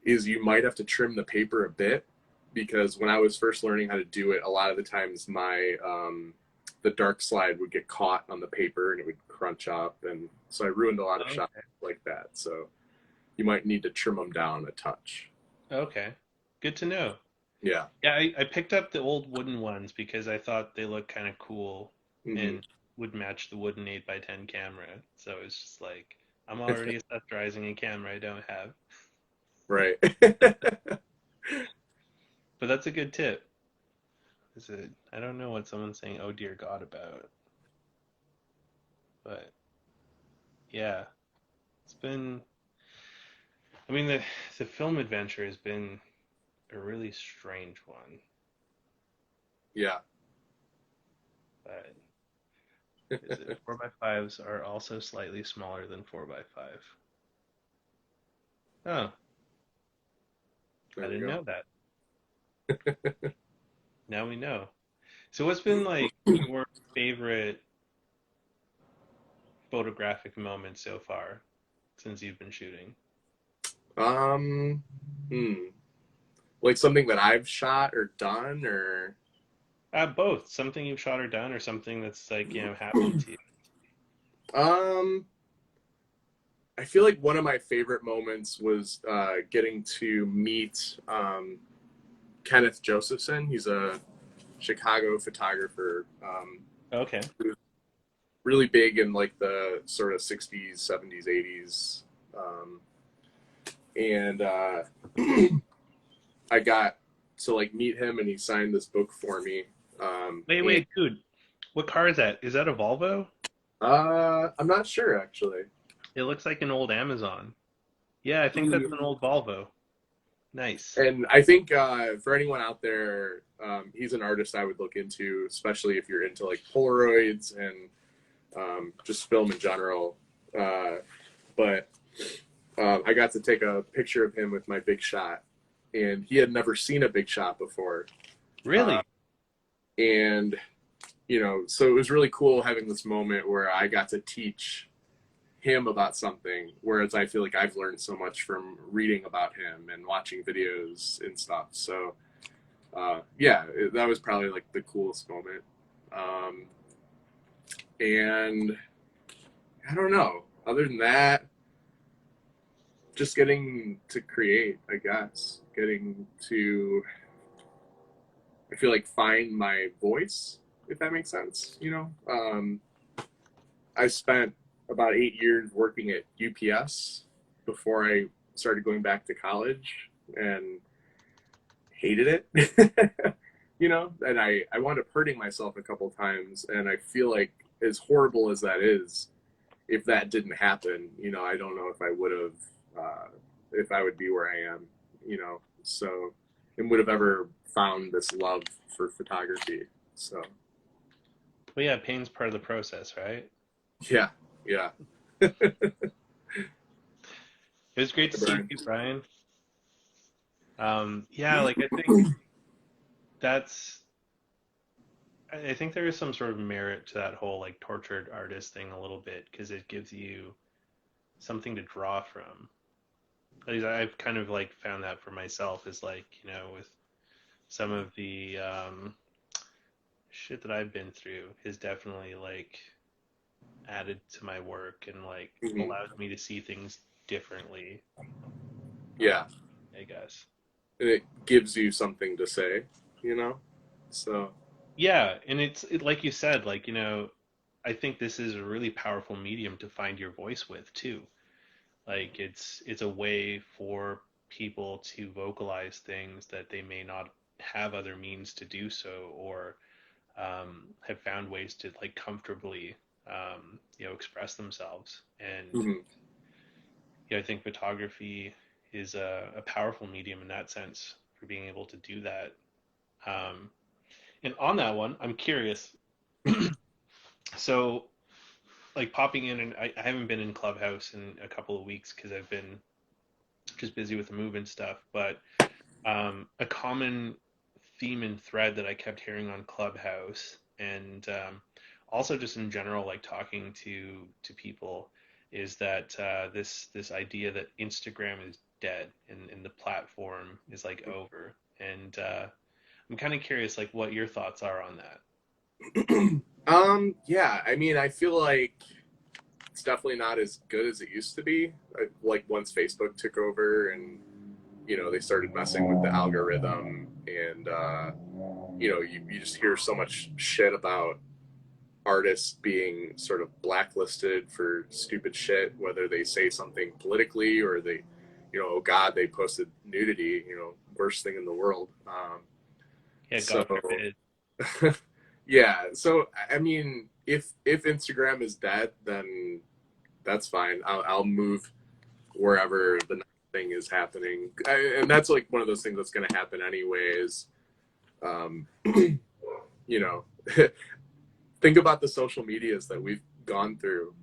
is you might have to trim the paper a bit because when I was first learning how to do it, a lot of the times my the dark slide would get caught on the paper and it would crunch up, and so I ruined a lot of shots Okay. like that. So you might need to trim them down a touch. Okay. Good to know. Yeah. Yeah, I picked up the old wooden ones because I thought they looked kind of cool Hmm. and would match the wooden 8x10 camera. So it's just like I'm already accessorizing a camera I don't have. Right. But that's a good tip. Is it? I don't know what someone's saying, "Oh dear God," about, but yeah, it's been. I mean, the film adventure has been a really strange one, Yeah. but is it 4x5s are also slightly smaller than 4x5? Oh, I There we didn't go. know that. Now we know. So what's been like your favorite photographic moment so far since you've been shooting? Um, hmm. Like something that I've shot or done, or Both. Something you've shot or done, or something that's like, happened to you. um, I feel like one of my favorite moments was getting to meet Kenneth Josephson. He's a Chicago photographer. Okay. Really big in like the sort of 60s, 70s, 80s. Um, and I got to like meet him and he signed this book for me. Wait, And wait, dude. What car is that? Is that a Volvo? I'm not sure actually. It looks like an old Amazon. Yeah, I think that's an old Volvo. Nice. And I think for anyone out there, he's an artist I would look into, especially if you're into like Polaroids and just film in general. But I got to take a picture of him with my big shot, and he had never seen a big shot before. Uh, Really? and, so it was really cool having this moment where I got to teach him about something, whereas I feel like I've learned so much from reading about him and watching videos and stuff. So, yeah, that was probably like the coolest moment. And I don't know. Other than that, just getting to create, I guess. Getting to, I feel like, find my voice, if that makes sense. I spent about 8 years working at UPS before I started going back to college and hated it. And I wound up hurting myself a couple times. And I feel like, as horrible as that is, if that didn't happen, I don't know if I would be where I am, so, and would have ever found this love for photography. So, Well, yeah, pain's part of the process, right? yeah, yeah. It was great to see Brian. you, Brian. Yeah, like that's I think there is some sort of merit to that whole like tortured artist thing a little bit because it gives you something to draw from. At least I've kind of like found that for myself is like, with some of the shit that I've been through has definitely like added to my work and like Hmm. allowed me to see things differently, Yeah, I guess. and it gives you something to say, you know. So Yeah, and like you said, like, I think this is a really powerful medium to find your voice with too. Like it's a way for people to vocalize things that they may not have other means to do so, or have found ways to like comfortably express themselves. And mhm. I think photography is a powerful medium in that sense for being able to do that. Um, and on that one, I'm curious. So, like popping in, and I haven't been in Clubhouse in a couple of weeks because I've been just busy with the move and stuff. But a common theme and thread that I kept hearing on Clubhouse, and also just in general, like talking to people, is that this idea that Instagram is dead and the platform is like over. And I'm kind of curious, like, what your thoughts are on that. Yeah, I mean, I feel like it's definitely not as good as it used to be. Like once Facebook took over and they started messing with the algorithm, and you just hear so much shit about artists being sort of blacklisted for stupid shit, whether they say something politically or they, oh God, they posted nudity, worst thing in the world. Yeah, So God forbid. yeah, so I mean, if Instagram is dead, then that's fine. I'll move wherever the next thing is happening, and that's like one of those things that's going to happen anyways. Um, you know, think about the social medias that we've gone through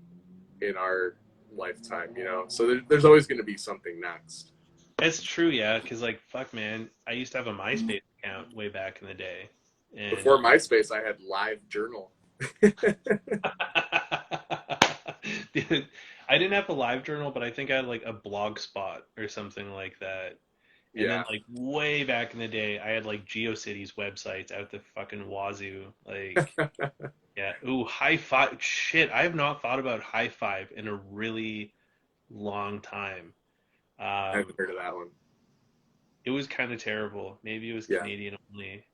in our lifetime. So there's always going to be something next. It's true, yeah, because like fuck, man, I used to have a MySpace account way back in the day, and Before MySpace, I had Live Journal. dude, I didn't have a live journal, but I think I had like a blog spot or something like that. And then Yeah. like way back in the day, I had like GeoCities websites out the fucking wazoo. Like, yeah, ooh, high five. Shit, I have not thought about high five in a really long time. I Um, haven't heard of that one. it was kind of terrible. Maybe it was Yeah. Canadian only.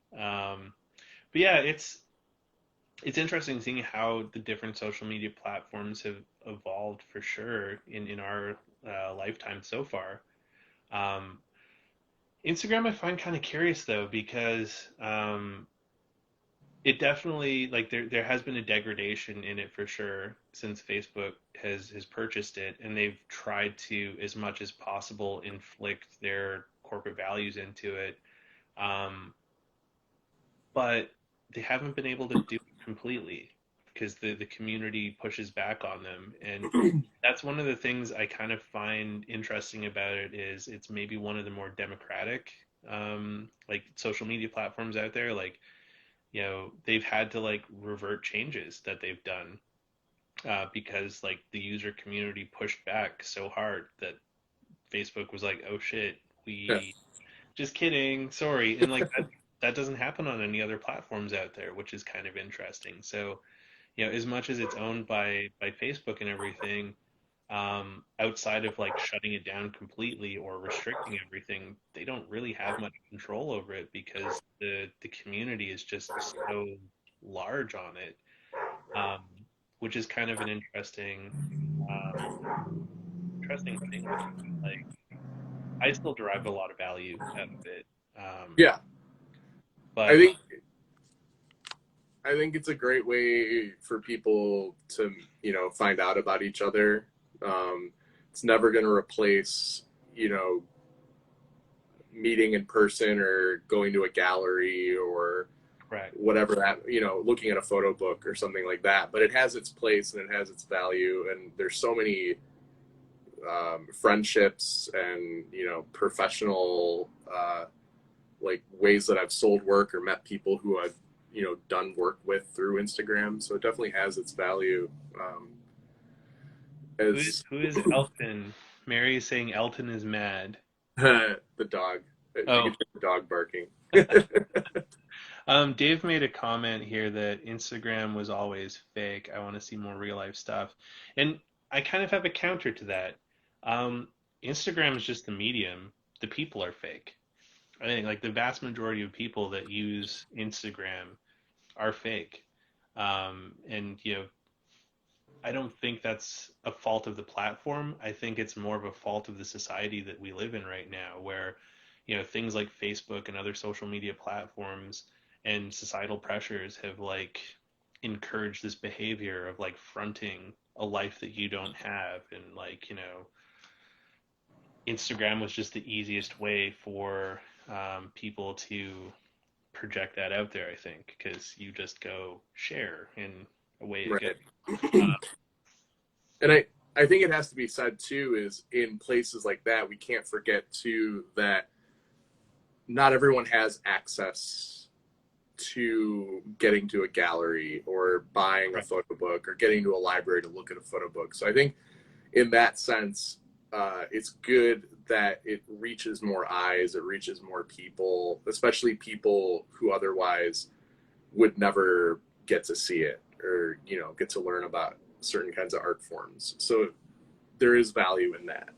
But yeah, it's interesting seeing how the different social media platforms have evolved for sure in our lifetime so far. Um, Instagram I find kind of curious though because it definitely like there has been a degradation in it for sure since Facebook has purchased it and they've tried to as much as possible inflict their corporate values into it. Um, but they haven't been able to do it completely because the community pushes back on them. And that's one of the things I kind of find interesting about it is it's maybe one of the more democratic like social media platforms out there. Like, they've had to like revert changes that they've done because like the user community pushed back so hard that Facebook was like, oh shit, Yeah. we just kidding, sorry. And like that doesn't happen on any other platforms out there, which is kind of interesting. So, as much as it's owned by Facebook and everything, outside of like shutting it down completely or restricting everything, they don't really have much control over it because the community is just so large on it, um, which is kind of an interesting thing with it. Like, I still derive a lot of value out of it, Yeah. I but think I think it's a great way for people to, find out about each other. It's never going to replace, you know, meeting in person or going to a gallery or correct. whatever that, looking at a photo book or something like that. But it has its place and it has its value. And there's so many friendships and, you know, professional like ways that I've sold work or met people who I've, you know, done work with through Instagram. So it definitely has its value. As Who is Elton? Mary is saying Elton is mad. the dog, if you Oh, could hear the dog barking. Dave made a comment here that Instagram was always fake. I want to see more real life stuff. And I kind of have a counter to that. Um, Instagram is just the medium. The people are fake. I think like the vast majority of people that use Instagram are fake. And you know, I don't think that's a fault of the platform. I think it's more of a fault of the society that we live in right now, where, you know, things like Facebook and other social media platforms and societal pressures have like encouraged this behavior of like fronting a life that you don't have. And like, you know, Instagram was just the easiest way for people to project that out there, I think, because you just go share and away it goes. Right. Uh, And I think it has to be said too is in places like that, we can't forget too that not everyone has access to getting to a gallery or buying a right. photo book or getting to a library to look at a photo book. So I think in that sense, it's good that it reaches more eyes, it reaches more people, especially people who otherwise would never get to see it or, you know, get to learn about certain kinds of art forms. So there is value in that.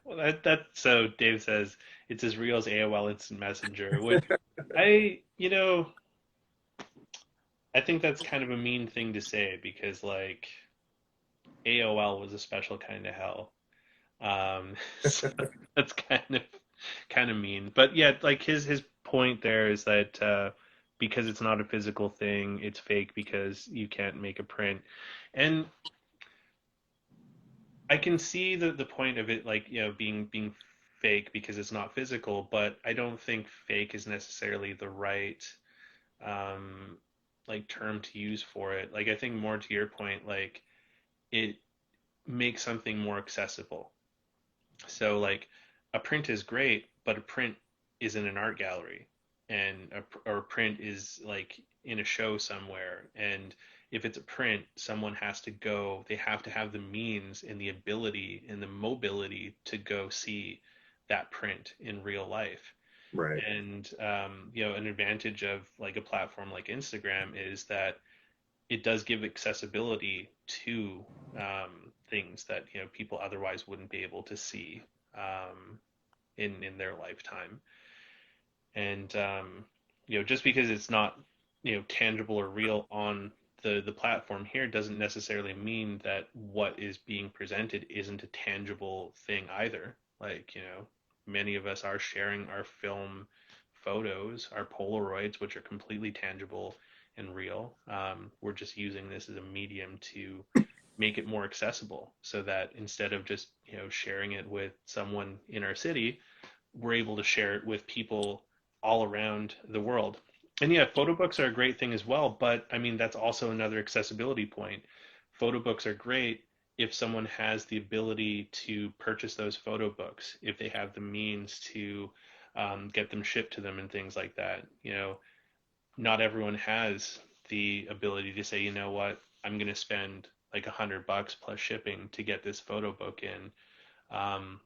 Well, that so Dave says it's as real as AOL Instant Messenger, which I, you know, I think that's kind of a mean thing to say because like AOL was a special kind of hell. So that's kind of mean. But yeah, like his point there is that because it's not a physical thing, it's fake because you can't make a print. And I can see the point of it, like, you know, being fake because it's not physical, but I don't think fake is necessarily the right um like term to use for it. Like I think more to your point, like it makes something more accessible. So like a print is great, but a print is in an art gallery and or a print is like in a show somewhere. And if it's a print, someone has to go, they have to have the means and the ability and the mobility to go see that print in real life. Right. And you know, an advantage of like a platform like Instagram is that it does give accessibility to things that you know people otherwise wouldn't be able to see um, in their lifetime. And you know, just because it's not you know tangible or real on the platform here doesn't necessarily mean that what is being presented isn't a tangible thing either. Like you know, many of us are sharing our film photos, our Polaroids, which are completely tangible and real. We're just using this as a medium to make it more accessible so that instead of just you know sharing it with someone in our city, we're able to share it with people all around the world. And yeah, photo books are a great thing as well, but I mean that's also another accessibility point. Photo books are great if someone has the ability to purchase those photo books, if they have the means to get them shipped to them and things like that. You know, not everyone has the ability to say, you know what, I'm going to spend like $100 plus shipping to get this photo book in. Um,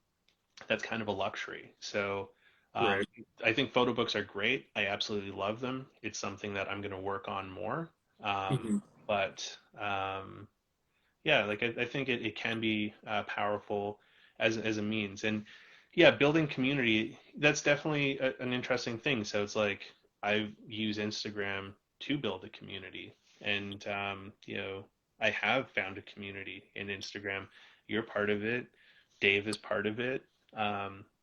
that's kind of a luxury. So um, Right. I think photo books are great. I absolutely love them. It's something that I'm going to work on more. Um, Mm-hmm. but yeah, like I think it can be powerful as a means. And yeah, building community, that's definitely an interesting thing. So it's like I use Instagram to build a community. And you know, I have found a community in Instagram. You're part of it. Dave is part of it.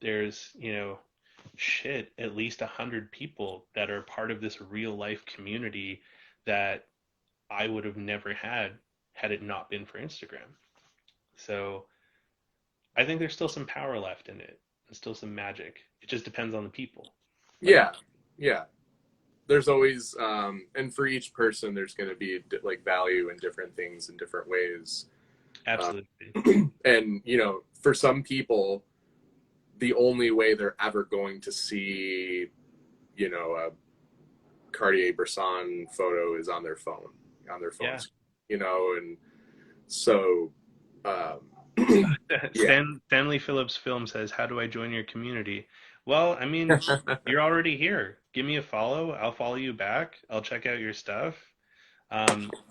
There's, you know, shit, at least 100 people that are part of this real life community that I would have never had it not been for Instagram. So I think there's still some power left in it and still some magic. It just depends on the people. Like, Yeah. Yeah. There's always, and for each person, there's going to be like value in different things in different ways. Absolutely. And for some people, the only way they're ever going to see a Cartier-Bresson photo is on their phone, on their Yeah. phones, and so um, yeah. Stanley Phillips Film says, "How do I join your community?" Well, I mean, you're already here. Give me a follow. I'll follow you back. I'll check out your stuff.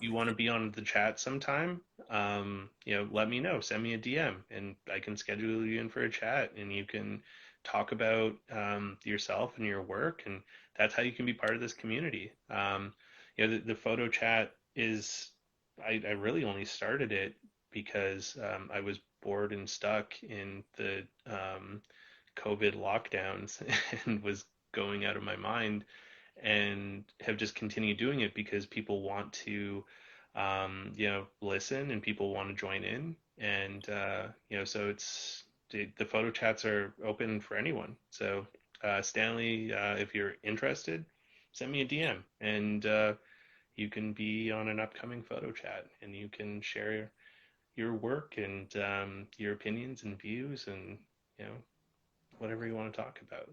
You want to be on the chat sometime? Let me know. Send me a DM, and I can schedule you in for a chat, and you can talk about yourself and your work, and that's how you can be part of this community. The photo chat is, I really only started it because I was bored and stuck in the COVID lockdowns and was going out of my mind, and have just continued doing it because people want to listen, and people want to join in, and so the photo chats are open for anyone. So Stanley, if you're interested, send me a DM, and you can be on an upcoming photo chat, and you can share your work and your opinions and views, and you know whatever you want to talk about.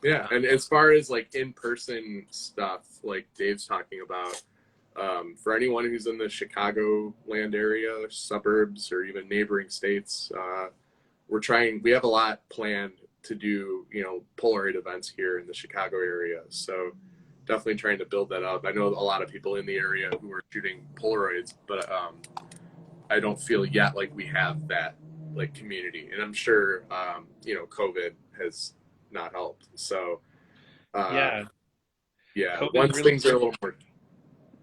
Yeah, and as far as like in-person stuff, like Dave's talking about, for anyone who's in the Chicago land area, suburbs, or even neighboring states, we have a lot planned to do, Polaroid events here in the Chicago area. So definitely trying to build that up. I know a lot of people in the area who are shooting Polaroids, but I don't feel yet like we have that like community, and I'm sure COVID has not helped. So uh, Yeah, yeah, COVID once really. things are a little more,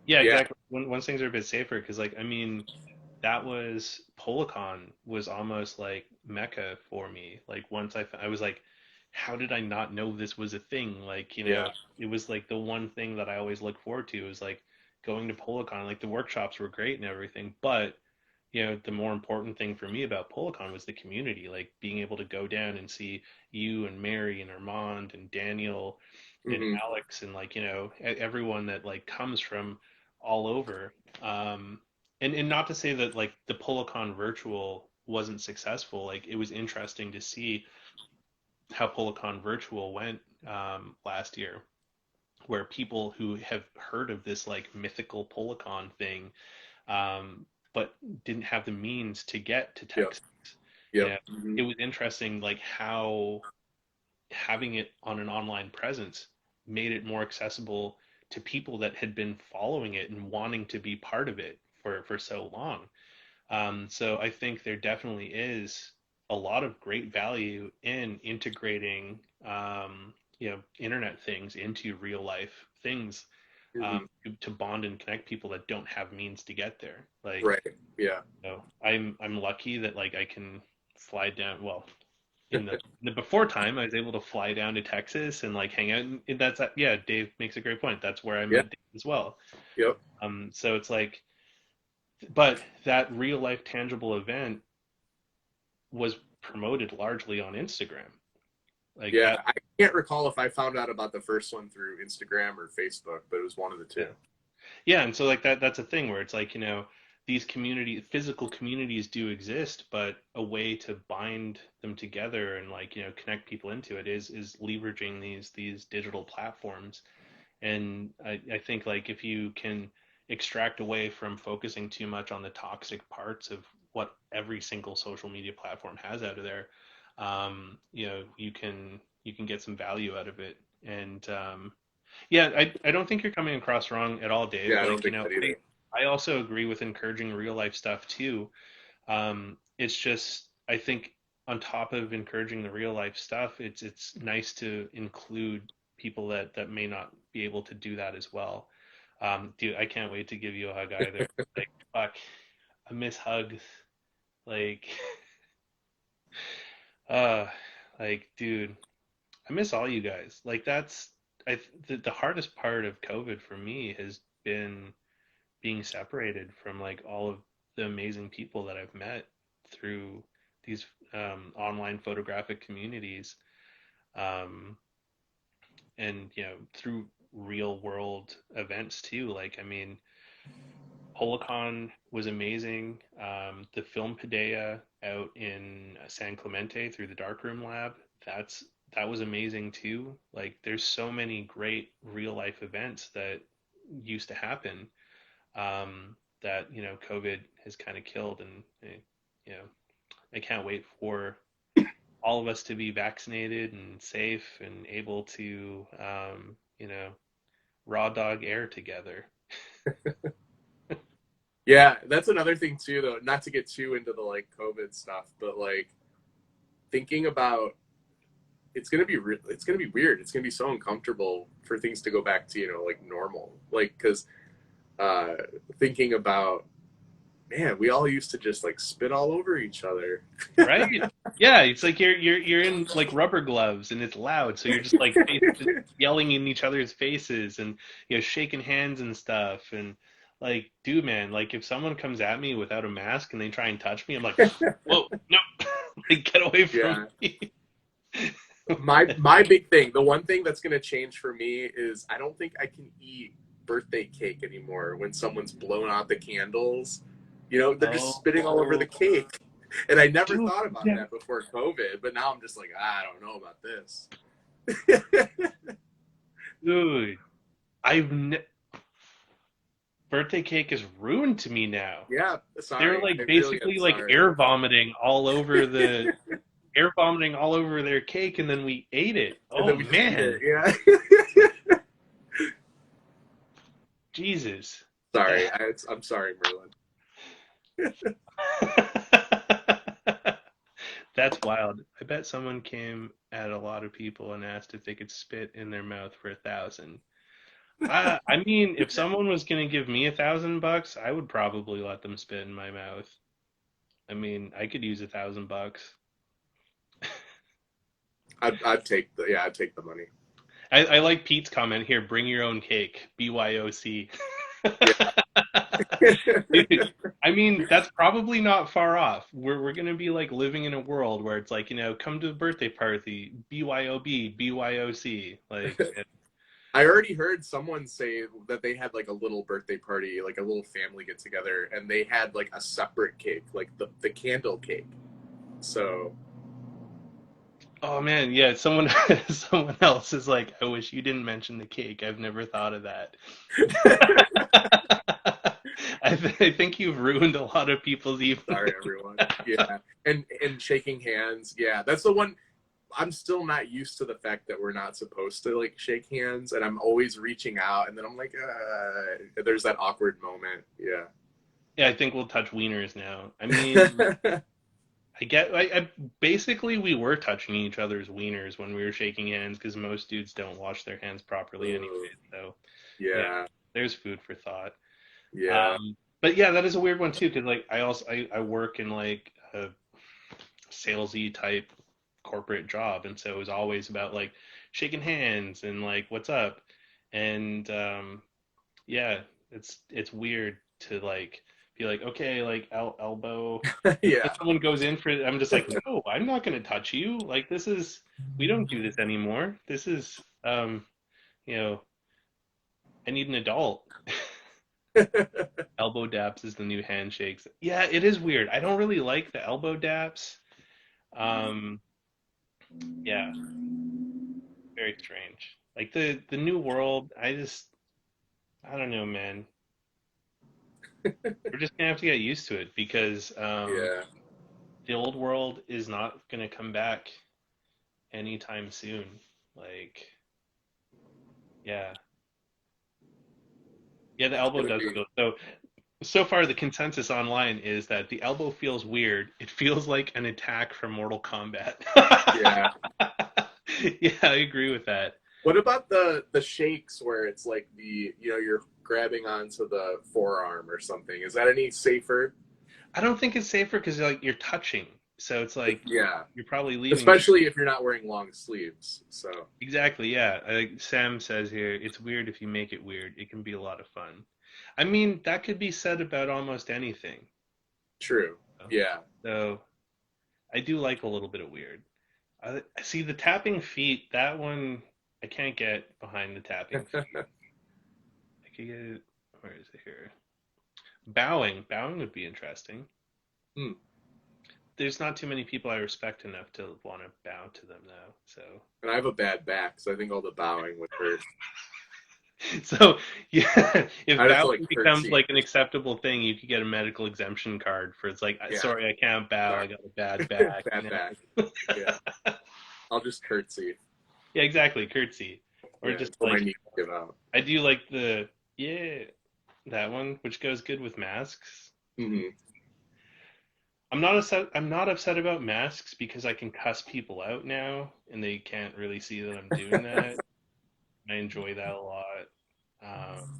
Yeah, yeah, exactly. Once things are a bit safer, because like I mean, that was Polacon was almost like Mecca for me. Like once I was like, how did I not know this was a thing? Like yeah, it was like the one thing that I always look forward to was like going to Polacon. Like the workshops were great and everything, but the more important thing for me about Polacon was the community, like being able to go down and see you and Mary and Armand and Daniel and hmm, Alex, and like everyone that like comes from all over. Um, and not to say that like the Polacon virtual wasn't successful. Like it was interesting to see how Polacon virtual went last year, where people who have heard of this like mythical Polacon thing, um, but didn't have the means to get to yep, Texas. You yep, know, hmm, it was interesting like how having it on an online presence made it more accessible to people that had been following it and wanting to be part of it for so long. So I think there definitely is a lot of great value in integrating, internet things into real life things, hmm, to bond and connect people that don't have means to get there. Like, right, yeah, I'm lucky that like I can fly down. Well, in the before time, I was able to fly down to Texas and like hang out. And that's yeah, Dave makes a great point. That's where I yeah, met Dave as well. yep. So it's like, but that real life tangible event was promoted largely on Instagram. Like Yeah, that, I can't recall if I found out about the first one through Instagram or Facebook, but it was one of the two. yeah. Yeah, and so like that's a thing where it's like, these physical communities do exist, but a way to bind them together and like, connect people into it is leveraging these digital platforms. And I think like if you can extract away from focusing too much on the toxic parts of what every single social media platform has out of there, you can get some value out of it. And yeah, I don't think you're coming across wrong at all, Dave. Yeah, I don't Like, think that either. I also agree with encouraging real life stuff too. It's just I think on top of encouraging the real life stuff, it's nice to include people that may not be able to do that as well. Dude, I can't wait to give you a hug either. Like, fuck, I miss hugs. Like, uh, like, dude, I miss all you guys. Like, the hardest part of COVID for me has been being separated from like all of the amazing people that I've met through these online photographic communities, um, and through real world events too. Like, I mean, Polacon was amazing. The Film Padea out in San Clemente through the Darkroom Lab, that's that was amazing too. Like there's so many great real life events that used to happen that COVID has kind of killed, and you know I can't wait for all of us to be vaccinated and safe and able to raw dog air together. Yeah, that's another thing too, though. Not to get too into the like COVID stuff, but like thinking about it's gonna be weird. It's gonna be so uncomfortable for things to go back to like normal. Like because uh, thinking about man, we all used to just like spit all over each other. Right? Yeah, it's like you're in like rubber gloves and it's loud, so you're just like just yelling in each other's faces and shaking hands and stuff. And like, dude, man, like if someone comes at me without a mask and they try and touch me, I'm like, whoa, no, like get away from Yeah. me. My big thing, the one thing that's gonna change for me is I don't think I can eat birthday cake anymore when someone's blown out the candles. They're just spitting all over the Oh, cake. And I never dude, thought about yeah, that before COVID, but now I'm just like, I don't know about this. dude, I've ne birthday cake is ruined to me now. Yeah, They're sorry. I like really am basically like sorry. air vomiting all over their cake, and then we ate it. And Oh then we just eat it. man, Yeah. Jesus. Sorry. I'm sorry, Merlin. That's wild. I bet someone came at a lot of people and asked if they could spit in their mouth for 1,000. I mean, if someone was gonna give me $1,000, I would probably let them spit in my mouth. I mean, I could use $1,000. I'd take the money. I like Pete's comment here. Bring your own cake. BYOC. Yeah. Dude, I mean, that's probably not far off. We're gonna be like living in a world where it's like, come to the birthday party, BYOB, BYOC. Like, I already heard someone say that they had like a little birthday party, like a little family get together, and they had like a separate cake, like the candle cake. So oh man, yeah, someone someone else is like, I wish you didn't mention the cake. I've never thought of that. I think you've ruined a lot of people's evening. sorry, everyone. Yeah, and shaking hands. Yeah, that's the one. I'm still not used to the fact that we're not supposed to like shake hands, and I'm always reaching out, and then I'm like, there's that awkward moment. Yeah. Yeah, I think we'll touch wieners now. I mean, I basically we were touching each other's wieners when we were shaking hands because most dudes don't wash their hands properly anyway. Ooh, So yeah, yeah, there's food for thought. yeah. But yeah, that is a weird one too because like I work in like a salesy type corporate job, and so it was always about like shaking hands and like what's up, and yeah, it's weird to like be like okay like elbow. When Yeah. someone goes in for it, I'm just like, no, I'm not going to touch you. Like this is, we don't do this anymore. This is, you know, I need an adult. Elbow daps is the new handshakes. Yeah, it is weird. I don't really like the elbow daps. Um, yeah, very strange. Like the new world, I don't know, man. We're just gonna have to get used to it because Yeah. the old world is not gonna come back anytime soon. Like, yeah. Yeah, the It's elbow gonna does be. feel so far the consensus online is that the elbow feels weird. It feels like an attack from Mortal Kombat. Yeah. Yeah, I agree with that. What about the shakes where it's like you're grabbing onto the forearm or something? Is that any safer? I don't think it's safer because like you're touching. So it's like Yeah. you're probably leaving Especially if you're not wearing long sleeves. So exactly, yeah. Sam says here, it's weird if you make it weird. It can be a lot of fun. I mean, that could be said about almost anything. true. Yeah. So I do like a little bit of weird. I see the tapping feet. That one I can't get behind the tapping feet. I could get it. Where is it here? Bowing would be interesting. Hmm. There's not too many people I respect enough to want to bow to them though. So And I have a bad back, so I think all the bowing would hurt. so yeah, if I'd have to bowing like becomes curtsy. like an acceptable thing, you could get a medical exemption card for it's like Yeah, sorry I can't bow, sorry. I got a bad back, Bad back. Yeah, I'll just curtsy. Yeah, exactly, curtsy. Or Yeah, just until my like knees give out. I do like the yeah, that one which goes good with masks. Hmm. I'm not upset about masks because I can cuss people out now and they can't really see that I'm doing that. I enjoy that a lot. Um,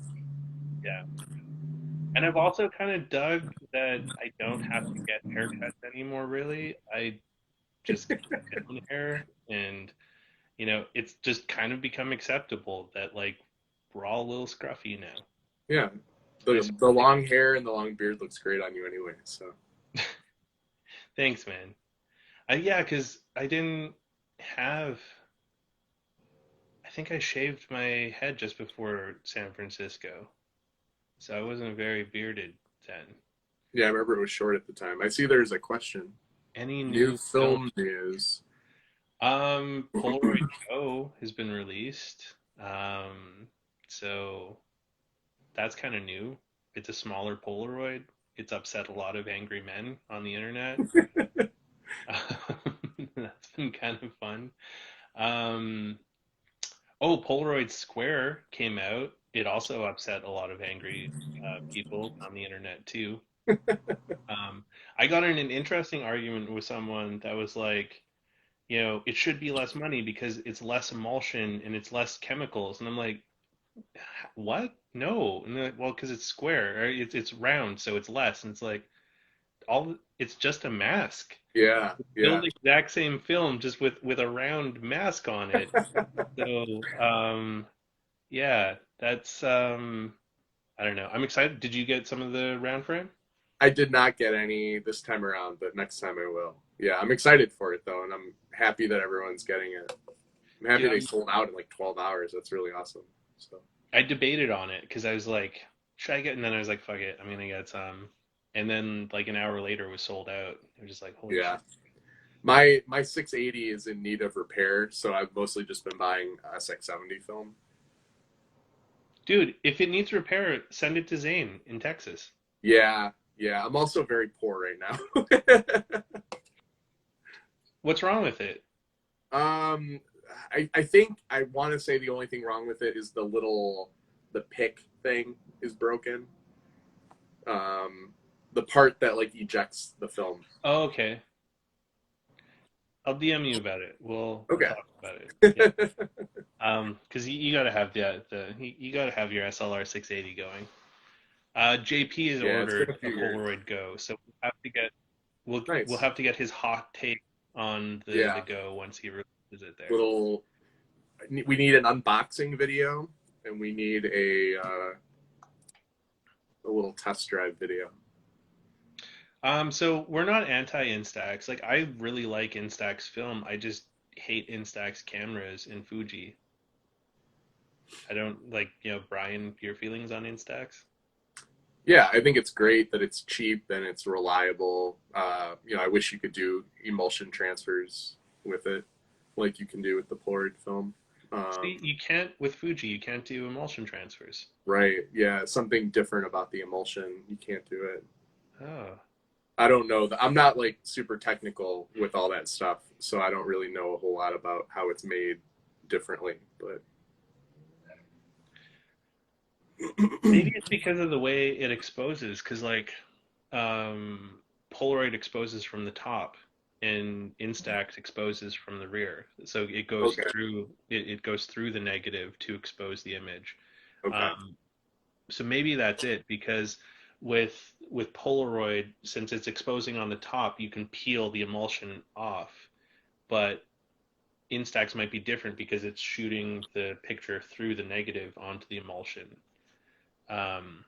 yeah. And I've also kind of dug that I don't have to get haircuts anymore, really. I just keep my own hair and it's just kind of become acceptable that like we're all a little scruffy now. Yeah, And I the long hair and the long beard looks great on you anyway. So thanks, man. Yeah, because I didn't have. I think I shaved my head just before San Francisco, so I wasn't very bearded then. yeah, I remember it was short at the time. I see there's a question. Any New new film? film news. Polaroid Go has been released. So that's kind of new. It's a smaller Polaroid. It's upset a lot of angry men on the internet. That's been kind of fun. Um, oh, Polaroid Square came out. It also upset a lot of angry people on the internet too. Um, I got in an interesting argument with someone that was like, it should be less money because it's less emulsion and it's less chemicals. And I'm like, what? No. And they're like, well, because it's square, or it's round, so it's less. And it's like, it's just a mask. Yeah, Still yeah. the exact same film, just with a round mask on it. So, yeah, that's I don't know. I'm excited. Did you get some of the round frame? I did not get any this time around, but next time I will. Yeah, I'm excited for it though, and I'm happy that everyone's getting it. I'm happy Dude, they sold out in like 12 hours. That's really awesome. So I debated on it because I was like, should I get? And then I was like, fuck it, I'm gonna get some. And then like an hour later, it was sold out. I was just like, holy yeah, shit, my 680 is in need of repair, so I've mostly just been buying SX70 film. dude! If it needs repair, send it to Zane in Texas. Yeah, yeah. I'm also very poor right now. What's wrong with it? um, I think I want to say the only thing wrong with it is the pick thing is broken. Um, the part that like ejects the film. Oh, okay. I'll DM you about it. We'll Okay. talk about it. Yeah. Because you gotta have you gotta have your SLR 680 going. JP has Yeah, it's been ordered a a few years. Polaroid Go, so we'll Nice. have to get his hot take on the Yeah. Go once he releases it there. Little. We need an unboxing video, and we need a little test drive video. So we're not anti-Instax. Like I really like Instax film. I just hate Instax cameras in Fuji. I don't like, Brian, your feelings on Instax? Yeah, I think it's great that it's cheap and it's reliable. I wish you could do emulsion transfers with it, like you can do with the Polaroid film. See, you can't with Fuji, you can't do emulsion transfers. Right. Yeah, something different about the emulsion. You can't do it. Oh. I don't know. I'm not like super technical with all that stuff, so I don't really know a whole lot about how it's made differently. But Maybe it's because of the way it exposes, because like Polaroid exposes from the top and Instax exposes from the rear. So okay, it goes through the negative to expose the image. okay, Um, so maybe that's it because with Polaroid, since it's exposing on the top, you can peel the emulsion off, but Instax might be different because it's shooting the picture through the negative onto the emulsion. Um,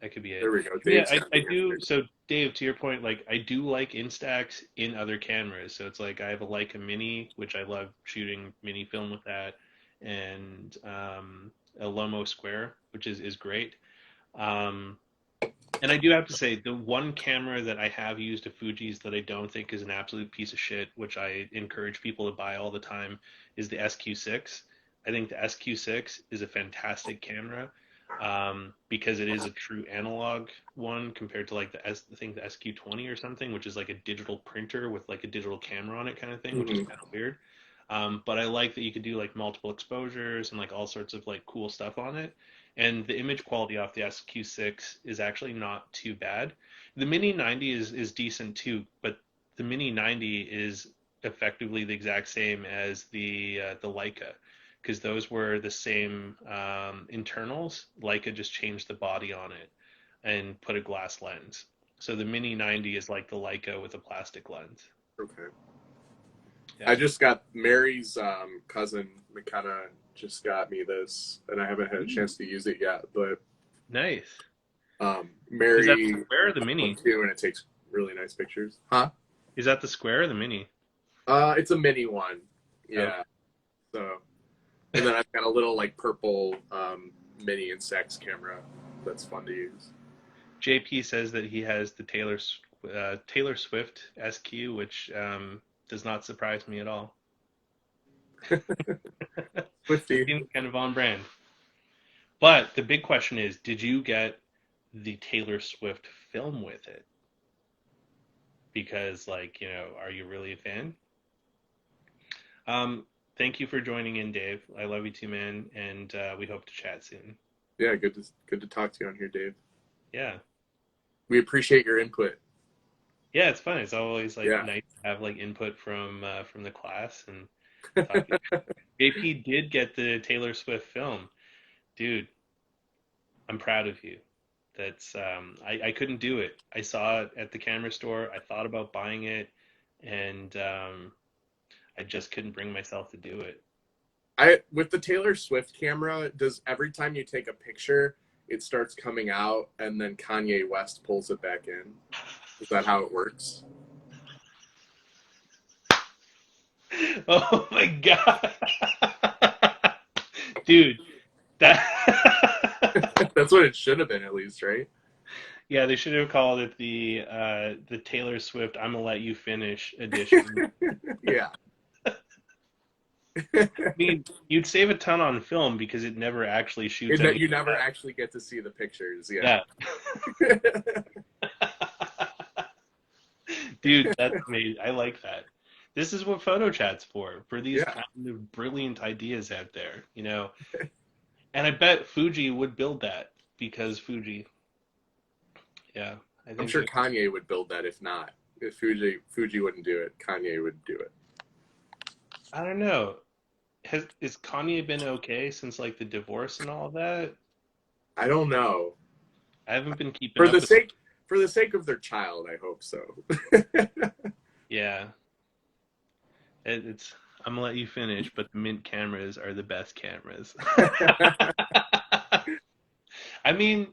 that could be it. there we go. Yeah, Dave's I, got I the do. answer. So Dave, to your point, like I do like Instax in other cameras. So it's like I have a Leica Mini, which I love shooting mini film with that, and a Lomo Square, which is great. Um, And I do have to say, the one camera that I have used of Fuji's that I don't think is an absolute piece of shit, which I encourage people to buy all the time, is the SQ6. I think the SQ6 is a fantastic camera because it is a true analog one compared to like I think the SQ20 or something, which is like a digital printer with like a digital camera on it kind of thing, which is Hmm. kind of weird. But I like that you could do like multiple exposures and like all sorts of like cool stuff on it. And the image quality off the SQ6 is actually not too bad. The Mini 90 is decent too, but the Mini 90 is effectively the exact same as the Leica because those were the same internals. Leica just changed the body on it and put a glass lens. So the Mini 90 is like the Leica with a plastic lens. Okay. Yeah. I just got Mary's cousin McKenna just got me this, and I haven't had a Ooh, chance to use it yet. But nice. Is that the Mary square or the one mini? too, and it takes really nice pictures. Huh? Is that the square or the mini? It's a mini one. Okay. Yeah. So, and then I've got a little like purple mini Instax camera that's fun to use. JP says that he has the Taylor Swift SQ, which does not surprise me at all. It Swifty. seems kind of on brand. But the big question is, did you get the Taylor Swift film with it? Because, like, are you really a fan? Um, Thank you for joining in, Dave. I love you too, man, and we hope to chat soon. Yeah, good to talk to you on here, Dave. Yeah. We appreciate your input. Yeah, it's fun. It's always like Yeah. nice to have like input from the class and talk to JP did get the Taylor Swift film. Dude, I'm proud of you. That's I couldn't do it. I saw it at the camera store. I thought about buying it and I just couldn't bring myself to do it. I with the Taylor Swift camera, does every time you take a picture, it starts coming out and then Kanye West pulls it back in? Is that how it works? Oh my God. Dude, that That's what it should have been, at least, right? yeah, they should have called it the Taylor Swift I'm gonna let you finish edition. Yeah. I mean, you'd save a ton on film because it never actually shoots And that any you of never that. actually get to see the pictures. Yeah. Yeah. Dude, that's amazing. I like that. This is what photo chat's for these Yeah. kind of brilliant ideas out there. And I bet Fuji would build that because Fuji, yeah, I I'm think sure that, Kanye would build that if not. If Fuji wouldn't do it, Kanye would do it. I don't know. Is Kanye been okay since like the divorce and all that? I don't know. I haven't been keeping For up the with, sake for the sake of their child, I hope so. yeah. It's I'm gonna let you finish, but the Mint cameras are the best cameras. I mean,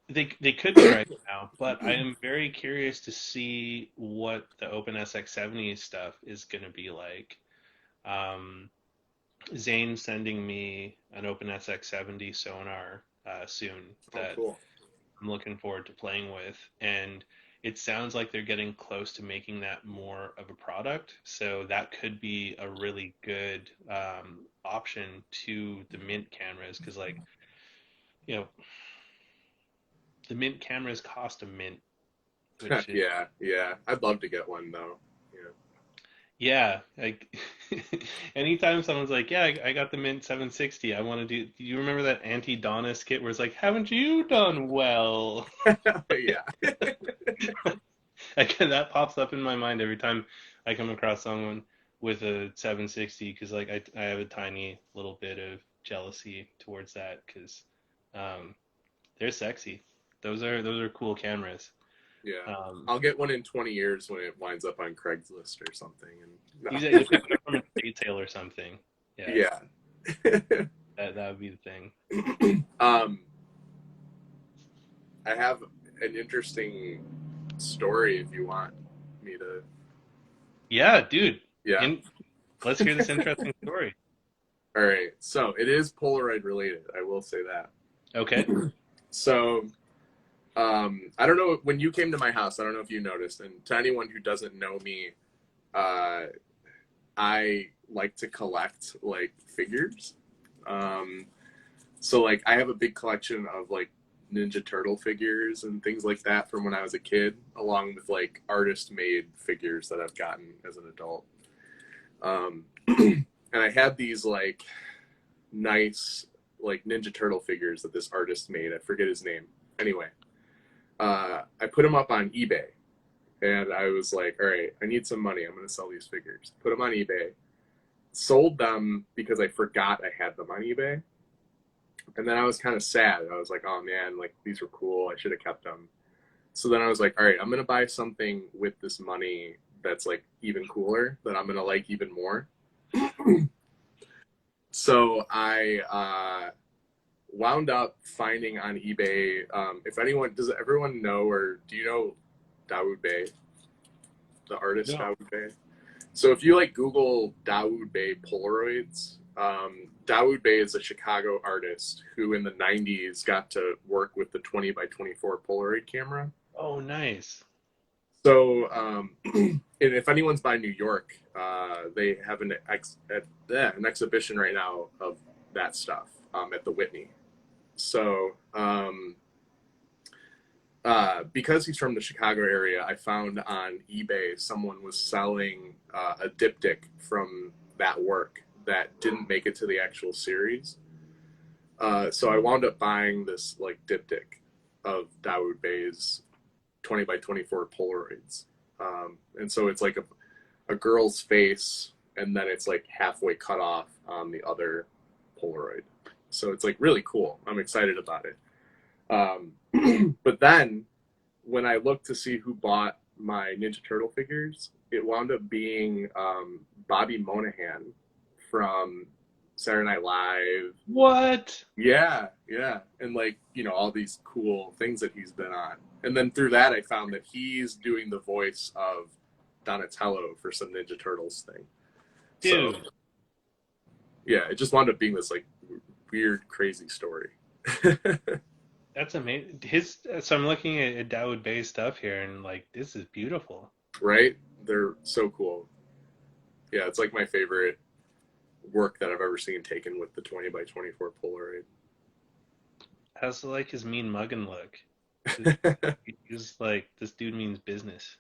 they could be right now, but I am very curious to see what the OpenSX70 stuff is going to be like. Um, Zane's sending me an OpenSX70 sonar soon Oh, that cool. I'm looking forward to playing with, and it sounds like they're getting close to making that more of a product. So that could be a really good option to the Mint cameras because, like, you know, the Mint cameras cost a mint, which is Yeah, yeah. I'd love to get one though. Yeah. yeah. Like anytime someone's like, "Yeah, I got the Mint 760. I want to do." Do you remember that anti-Donis kit where it's like, "Haven't you done well?" Yeah. Like that pops up in my mind every time I come across someone with a 760 because like I have a tiny little bit of jealousy towards that because um, they're sexy. Those are cool cameras. Yeah. Um, I'll get one in 20 years when it winds up on Craigslist or something. And you'll pick it up from a estate sale or something. Yeah, yeah. that would be the thing. um, I have an interesting story if you want me to. Yeah, dude. Yeah. In, let's hear this interesting story. All right. So it is Polaroid related. I will say that. Okay. So I don't know, when you came to my house, I don't know if you noticed, and to anyone who doesn't know me, uh, I like to collect like figures. Um, so like I have a big collection of like Ninja Turtle figures and things like that from when I was a kid, along with like artist made figures that I've gotten as an adult. And I had these like nice like Ninja Turtle figures that this artist made. I forget his name. Anyway, I put them up on eBay, and I was like, all right, I need some money. I'm going to sell these figures. Put them on eBay. Sold them because I forgot I had them on eBay. And then I was kind of sad. I was like, oh man, like these were cool. I should have kept them. So then I was like, all right, I'm going to buy something with this money that's like even cooler, that I'm going to like even more. So I wound up finding on eBay. If anyone, does everyone know, or do you know Dawood Bey, the artist No. Dawood Bey? So if you like Google Dawood Bey Polaroids, Dawood Bey is a Chicago artist who in the 90s got to work with the 20 by 24 Polaroid camera. Oh, nice. So, and if anyone's by New York, they have an exhibition right now of that stuff at the Whitney. So, because he's from the Chicago area, I found on eBay someone was selling a diptych from that work that didn't make it to the actual series. So I wound up buying this like diptych of Dawood Bey's 20 by 24 Polaroids. And so it's like a girl's face, and then it's like halfway cut off on the other Polaroid. So it's like really cool. I'm excited about it. But then when I looked to see who bought my Ninja Turtle figures, it wound up being Bobby Moynihan from Saturday Night Live. What? Yeah, yeah. And like, you know, all these cool things that he's been on. And then through that, I found that he's doing the voice of Donatello for some Ninja Turtles thing. So, Dude, yeah, it just wound up being this like weird, crazy story. that's amazing. So I'm looking at Dawood Bey's stuff here, and like, this is beautiful. Right? They're so cool. Yeah, it's like my favorite work that I've ever seen taken with the 20 by 24 Polaroid. How's like his mean mugging look? He's like, this dude means business.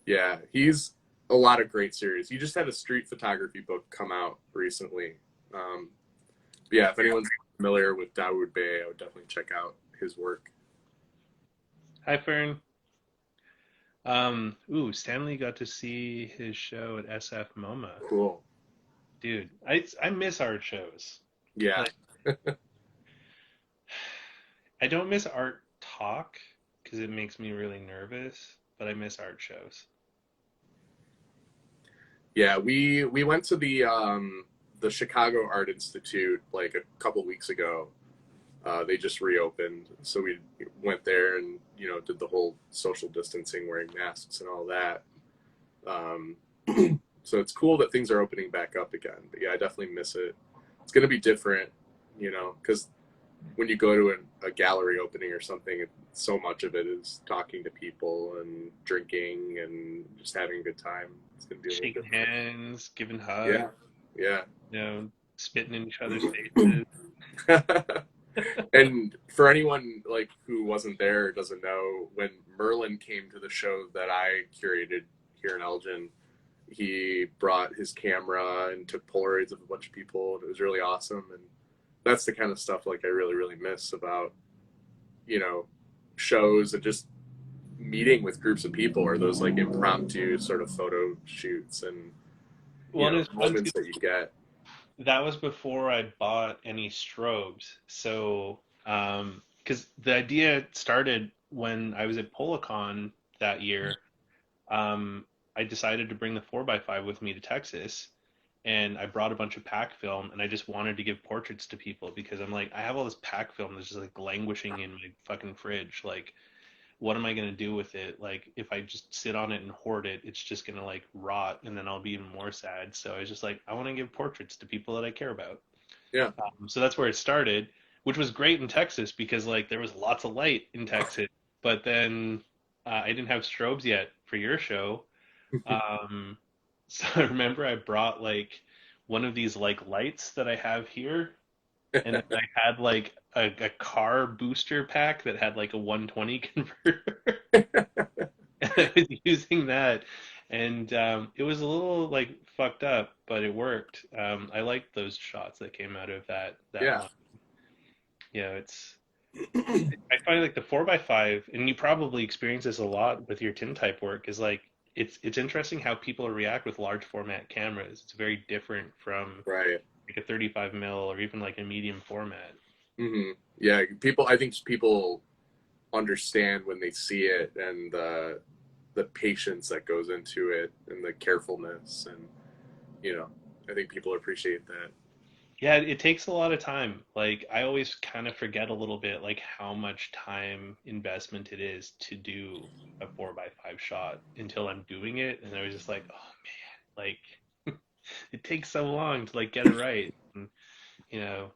Yeah, he's a lot of great series. He just had a street photography book come out recently. Um, yeah, if anyone's familiar with Dawood Bey, I would definitely check out his work. Hi, Fern. Stanley got to see his show at SF MoMA. Cool. Dude, I miss art shows. Yeah, Like, I don't miss art talk because it makes me really nervous, but I miss art shows. yeah. We went to the Chicago Art Institute like a couple weeks ago. They just reopened, so we went there and did the whole social distancing, wearing masks and all that. Um, so it's cool that things are opening back up again. But yeah, I definitely miss it. It's gonna be different, because when you go to a gallery opening or something, so much of it is talking to people and drinking and just having a good time. It's gonna be a little Shaking different. hands, giving Yeah, hugs, yeah. spitting in each other's faces. And for anyone like who wasn't there or doesn't know, when Merlin came to the show that I curated here in Elgin, he brought his camera and took Polaroids of a bunch of people, and it was really awesome. And that's the kind of stuff like I really, really miss about, shows and just meeting with groups of people, or those like impromptu sort of photo shoots and, Well, and it's fun too. moments that you get. That was before I bought any strobes. So, because the idea started when I was at Polacon that year. I decided to bring the 4x5 with me to Texas, and I brought a bunch of pack film, and I just wanted to give portraits to people because I'm like, I have all this pack film that's just like languishing in my fucking fridge. Like, what am I gonna do with it? Like, if I just sit on it and hoard it, it's just gonna like rot, and then I'll be even more sad. So I was just like, I want to give portraits to people that I care about. Yeah. So that's where it started. which was great in Texas because like there was lots of light in Texas. But then I didn't have strobes yet for your show. Um, so I remember I brought like one of these like lights that I have here, and then I had like a car booster pack that had like a 120 converter. And I was using that, and it was a little like fucked up, but it worked. I liked those shots that came out of that Yeah. line. Yeah, it's I find like the 4x5, and you probably experience this a lot with your tintype work, is like it's interesting how people react with large format cameras. It's very different from Right. like a 35 mil or even like a medium format. Yeah, people. I think people understand when they see it, and the patience that goes into it, and the carefulness, and you know, I think people appreciate that. Yeah, it takes a lot of time. Like I always kind of forget a little bit like how much time investment it is to do a 4x5 shot until I'm doing it, and I was just like, oh man, like it takes so long to like get it right. And, you know,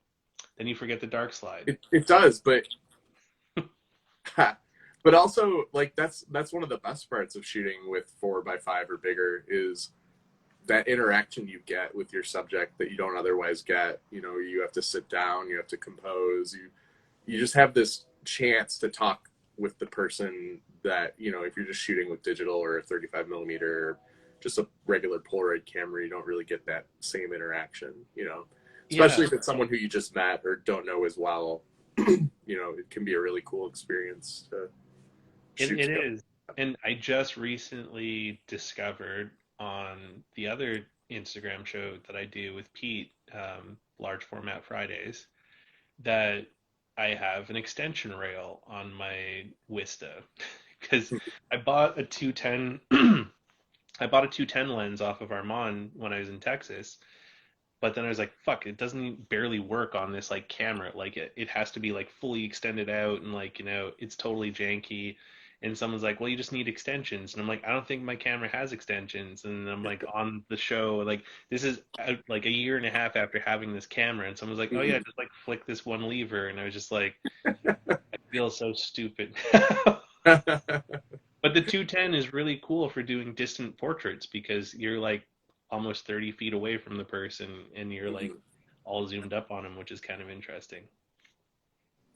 then you forget the dark slide. It does, but but also like that's one of the best parts of shooting with 4x5 or bigger is that interaction you get with your subject that you don't otherwise get. You know, you have to sit down, you have to compose, you just have this chance to talk with the person that, you know, if you're just shooting with digital or a 35 millimeter or just a regular Polaroid camera, you don't really get that same interaction, you know, Yeah, especially if it's someone who you just met or don't know as well. You know, it can be a really cool experience to shoot it together. is. And I just recently discovered on the other Instagram show that I do with Pete, Large Format Fridays, that I have an extension rail on my Wista because I bought a 210 I bought a 210 lens off of Armand when I was in Texas, but then I was like, fuck, it doesn't barely work on this like camera. Like it has to be like fully extended out and like, it's totally janky. And someone's like, well, you just need extensions. And I'm like, I don't think my camera has extensions. And I'm like on the show, like this is like a year and a half after having this camera. And someone's like, oh yeah, Mhm. just like flick this one lever. And I was just like, I feel so stupid. But the 210 is really cool for doing distant portraits because you're like almost 30 feet away from the person and you're like Mhm. all zoomed up on them, which is kind of interesting.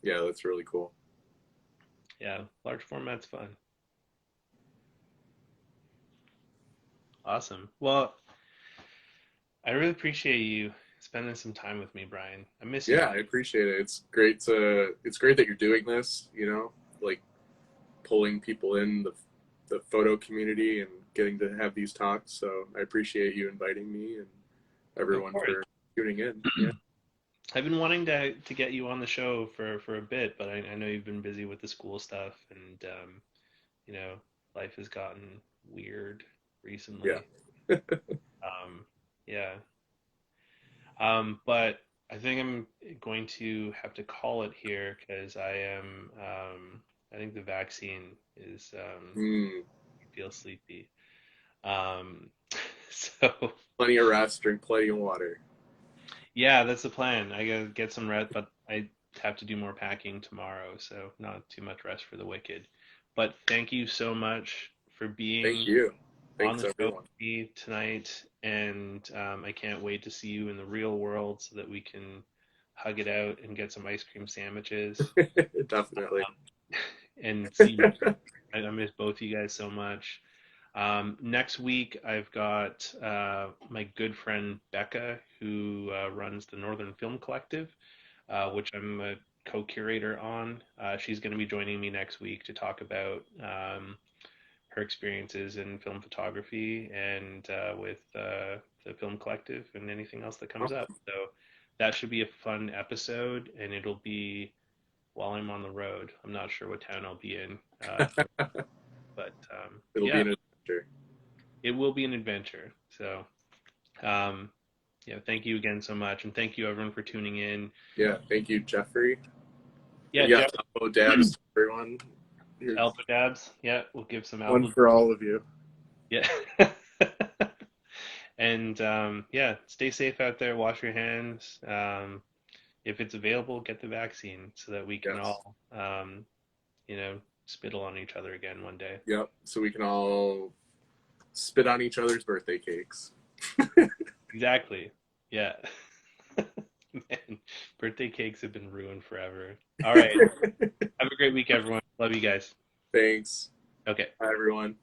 Yeah, that's really cool. Yeah, large format's fun. Awesome. Well, I really appreciate you spending some time with me, Brian. I miss you, Yeah, man. I appreciate it. It's great that you're doing this, you know, like pulling people in the photo community and getting to have these talks. So I appreciate you inviting me and Of everyone course. for tuning in. Yeah. I've been wanting to get you on the show for a bit, but I know you've been busy with the school stuff and you know, life has gotten weird Yeah. recently. Yeah. But I think I'm going to have to call it here because I think the vaccine is, Mm, I feel sleepy. Um, so plenty of rest, drink plenty of water. yeah, that's the plan. I gotta get some rest, but I have to do more packing tomorrow, so not too much rest for the wicked. But thank you so much for Thank being you. on Thanks, the show everyone. with me tonight, and I can't wait to see you in the real world so that we can hug it out and get some ice cream sandwiches Definitely. and see. I miss both you guys so much. Next week, I've got my good friend Becca, who runs the Northern Film Collective, which I'm a co-curator on. She's going to be joining me next week to talk about her experiences in film photography and with the film collective and anything else that comes up. Awesome. So that should be a fun episode, and it'll be while I'm on the road. I'm not sure what town I'll be in, but It'll be yeah, an adventure. it will be an adventure. So um, yeah, thank you again so much, and thank you everyone for tuning in. Yeah. Thank you, Jeffrey. Yeah, And yeah, Jeff, Alpo Dabs to everyone. Here's Alpha Dabs. Yeah, we'll give some one Alpha. for all of you. Yeah. And yeah, stay safe out there. Wash your hands. if it's available, get the vaccine so that we can Yes. all, spittle on each other again one day. Yep. So we can all spit on each other's birthday cakes. Exactly. Yeah. Man, birthday cakes have been ruined forever. All right. Have a great week, everyone. Love you guys. Thanks. Okay. Bye, everyone.